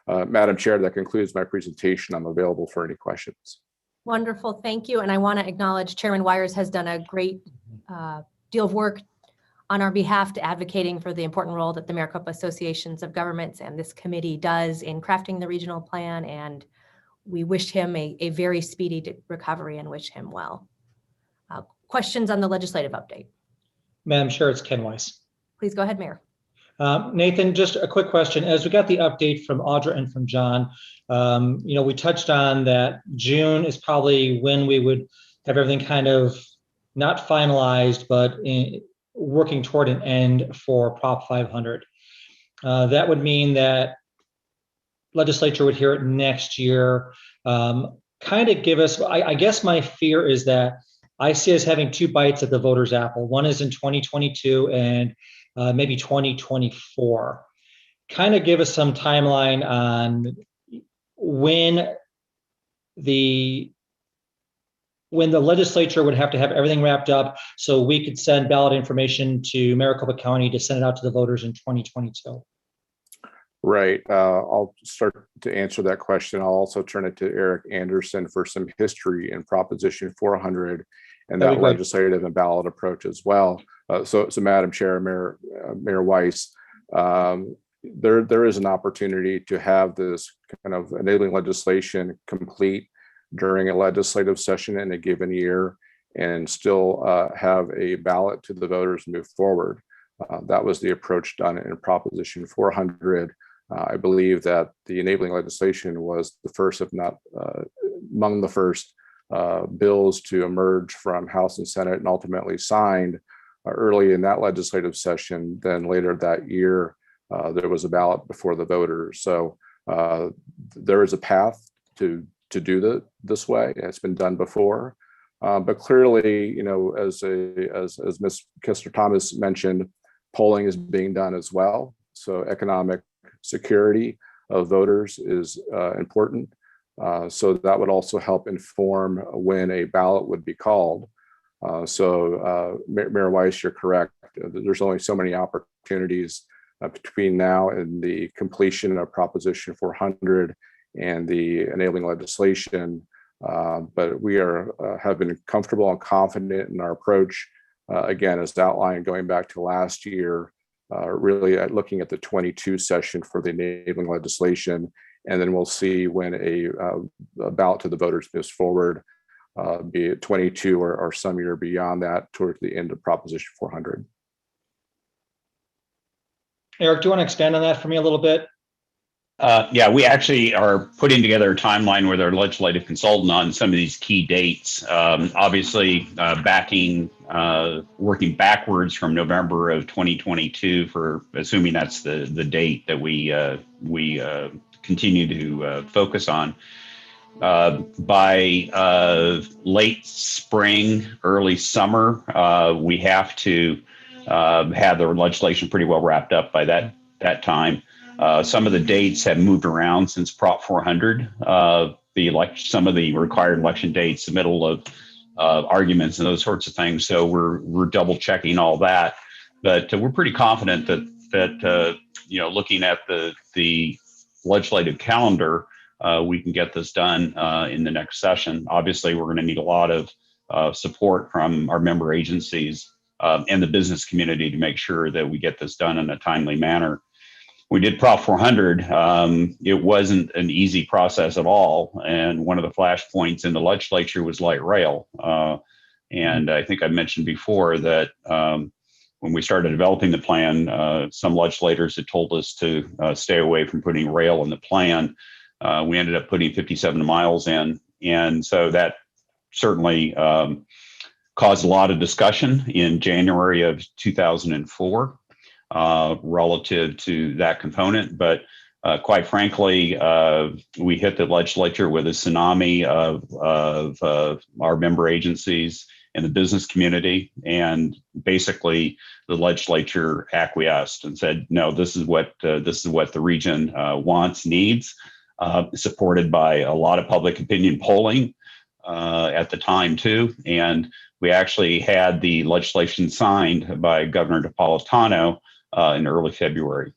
Madam Chair, that concludes my presentation. I'm available for any questions. Wonderful, thank you. And I want to acknowledge Chairman Wires has done a great deal of work on our behalf to advocating for the important role that the Maricopa Associations of Governments and this committee does in crafting the regional plan. And we wish him a very speedy recovery and wish him well. Questions on the legislative update? Madam Chair, it's Ken Weiss. Please go ahead, Mayor. Nathan, just a quick question. As we got the update from Audra and from John, we touched on that June is probably when we would have everything kind of not finalized, but working toward an end for Prop 500. That would mean that legislature would hear it next year. Kind of give us, I guess my fear is that I see us having two bites at the voter's apple. One is in 2022 and maybe 2024. Kind of give us some timeline on when the legislature would have to have everything wrapped up so we could send ballot information to Maricopa County to send it out to the voters in 2022. Right. I'll start to answer that question. I'll also turn it to Eric Anderson for some history in Proposition 400 and that legislative and ballot approach as well. So Madam Chair, Mayor Weiss, there is an opportunity to have this kind of enabling legislation complete during a legislative session in a given year and still have a ballot to the voters move forward. That was the approach done in Proposition 400. I believe that the enabling legislation was the first, if not among the first bills to emerge from House and Senate and ultimately signed early in that legislative session. Then later that year, there was a ballot before the voters. So there is a path to do this way. It's been done before. But clearly, as Ms. Kester-Thomas mentioned, polling is being done as well. So economic security of voters is important. So that would also help inform when a ballot would be called. Mayor Weiss, you're correct. There's only so many opportunities between now and the completion of Proposition 400 and the enabling legislation. But we have been comfortable and confident in our approach. Again, as outlined going back to last year, really looking at the 22 session for the enabling legislation, and then we'll see when a ballot to the voters moves forward, be it 22 or some year beyond that towards the end of Proposition 400. Eric, do you want to expand on that for me a little bit? Yeah, we actually are putting together a timeline with our legislative consultant on some of these key dates. Obviously, working backwards from November of 2022 for assuming that's the date that we continue to focus on. By late spring, early summer, we have to have the legislation pretty well wrapped up by that time. Some of the dates have moved around since Prop 400. Some of the required election dates, the middle of arguments and those sorts of things. So we're double checking all that, but we're pretty confident that looking at the legislative calendar, we can get this done in the next session. Obviously, we're going to need a lot of support from our member agencies and the business community to make sure that we get this done in a timely manner. We did Prop 400. It wasn't an easy process at all. And one of the flashpoints in the legislature was light rail. And I think I mentioned before that when we started developing the plan, some legislators had told us to stay away from putting rail in the plan. We ended up putting 57 miles in. And so that certainly caused a lot of discussion in January of 2004. Relative to that component, but quite frankly, we hit the legislature with a tsunami of our member agencies and the business community, and basically the legislature acquiesced and said, "No, this is what the region wants, needs," supported by a lot of public opinion polling at the time too, and we actually had the legislation signed by Governor Napolitano in early February.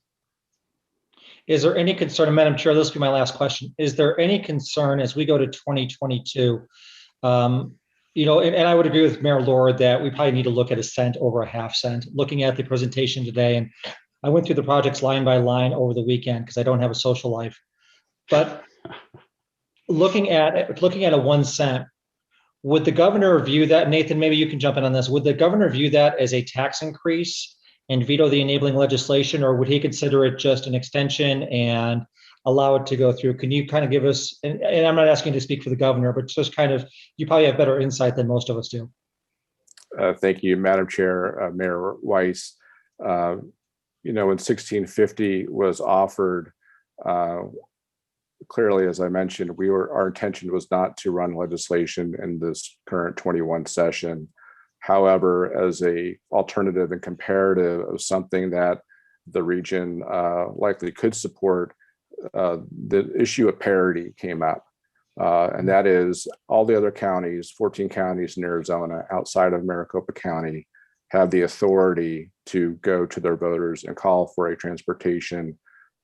Is there any concern, Madam Chair, this will be my last question. Is there any concern as we go to 2022, and I would agree with Mayor Lord that we probably need to look at a cent over a half cent. Looking at the presentation today, and I went through the projects line by line over the weekend because I don't have a social life. But looking at a 1 cent, would the governor view that, Nathan, maybe you can jump in on this. Would the governor view that as a tax increase and veto the enabling legislation, or would he consider it just an extension and allow it to go through? Can you kind of give us, and I'm not asking you to speak for the governor, but just kind of, you probably have better insight than most of us do. Thank you, Madam Chair, Mayor Weiss. When 1650 was offered, clearly, as I mentioned, our intention was not to run legislation in this current 21 session. However, as a alternative and comparative of something that the region likely could support, the issue of parity came up. And that is all the other counties, 14 counties in Arizona outside of Maricopa County, have the authority to go to their voters and call for a transportation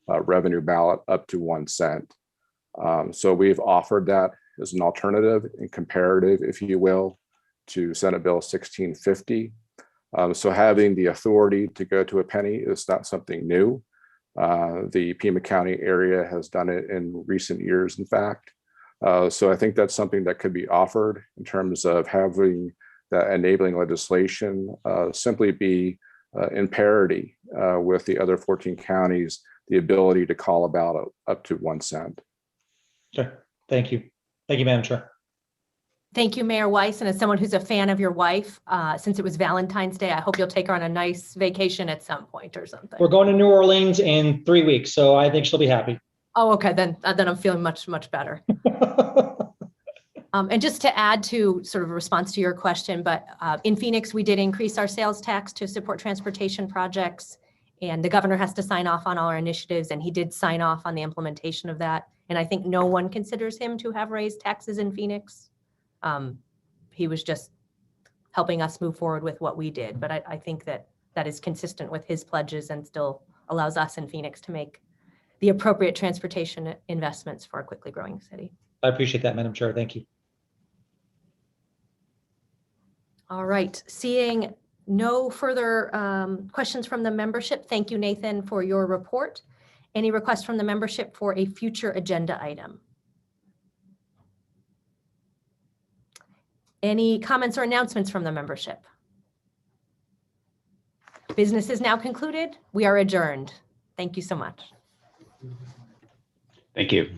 revenue ballot up to 1 cent. So we've offered that as an alternative and comparative, if you will, to Senate Bill 1650. So having the authority to go to a penny is not something new. The Pima County area has done it in recent years, in fact. So I think that's something that could be offered in terms of having that enabling legislation simply be in parity with the other 14 counties, the ability to call about up to 1 cent. Sure. Thank you. Thank you, Madam Chair. Thank you, Mayor Weiss. And as someone who's a fan of your wife, since it was Valentine's Day, I hope you'll take her on a nice vacation at some point or something. We're going to New Orleans in 3 weeks, so I think she'll be happy. Oh, okay. Then I'm feeling much, much better. And just to add to sort of a response to your question, but in Phoenix, we did increase our sales tax to support transportation projects, and the governor has to sign off on all our initiatives, and he did sign off on the implementation of that. And I think no one considers him to have raised taxes in Phoenix. He was just helping us move forward with what we did. But I think that is consistent with his pledges and still allows us in Phoenix to make the appropriate transportation investments for a quickly growing city. I appreciate that, Madam Chair. Thank you. All right. Seeing no further questions from the membership, thank you, Nathan, for your report. Any requests from the membership for a future agenda item? Any comments or announcements from the membership? Business is now concluded. We are adjourned. Thank you so much. Thank you.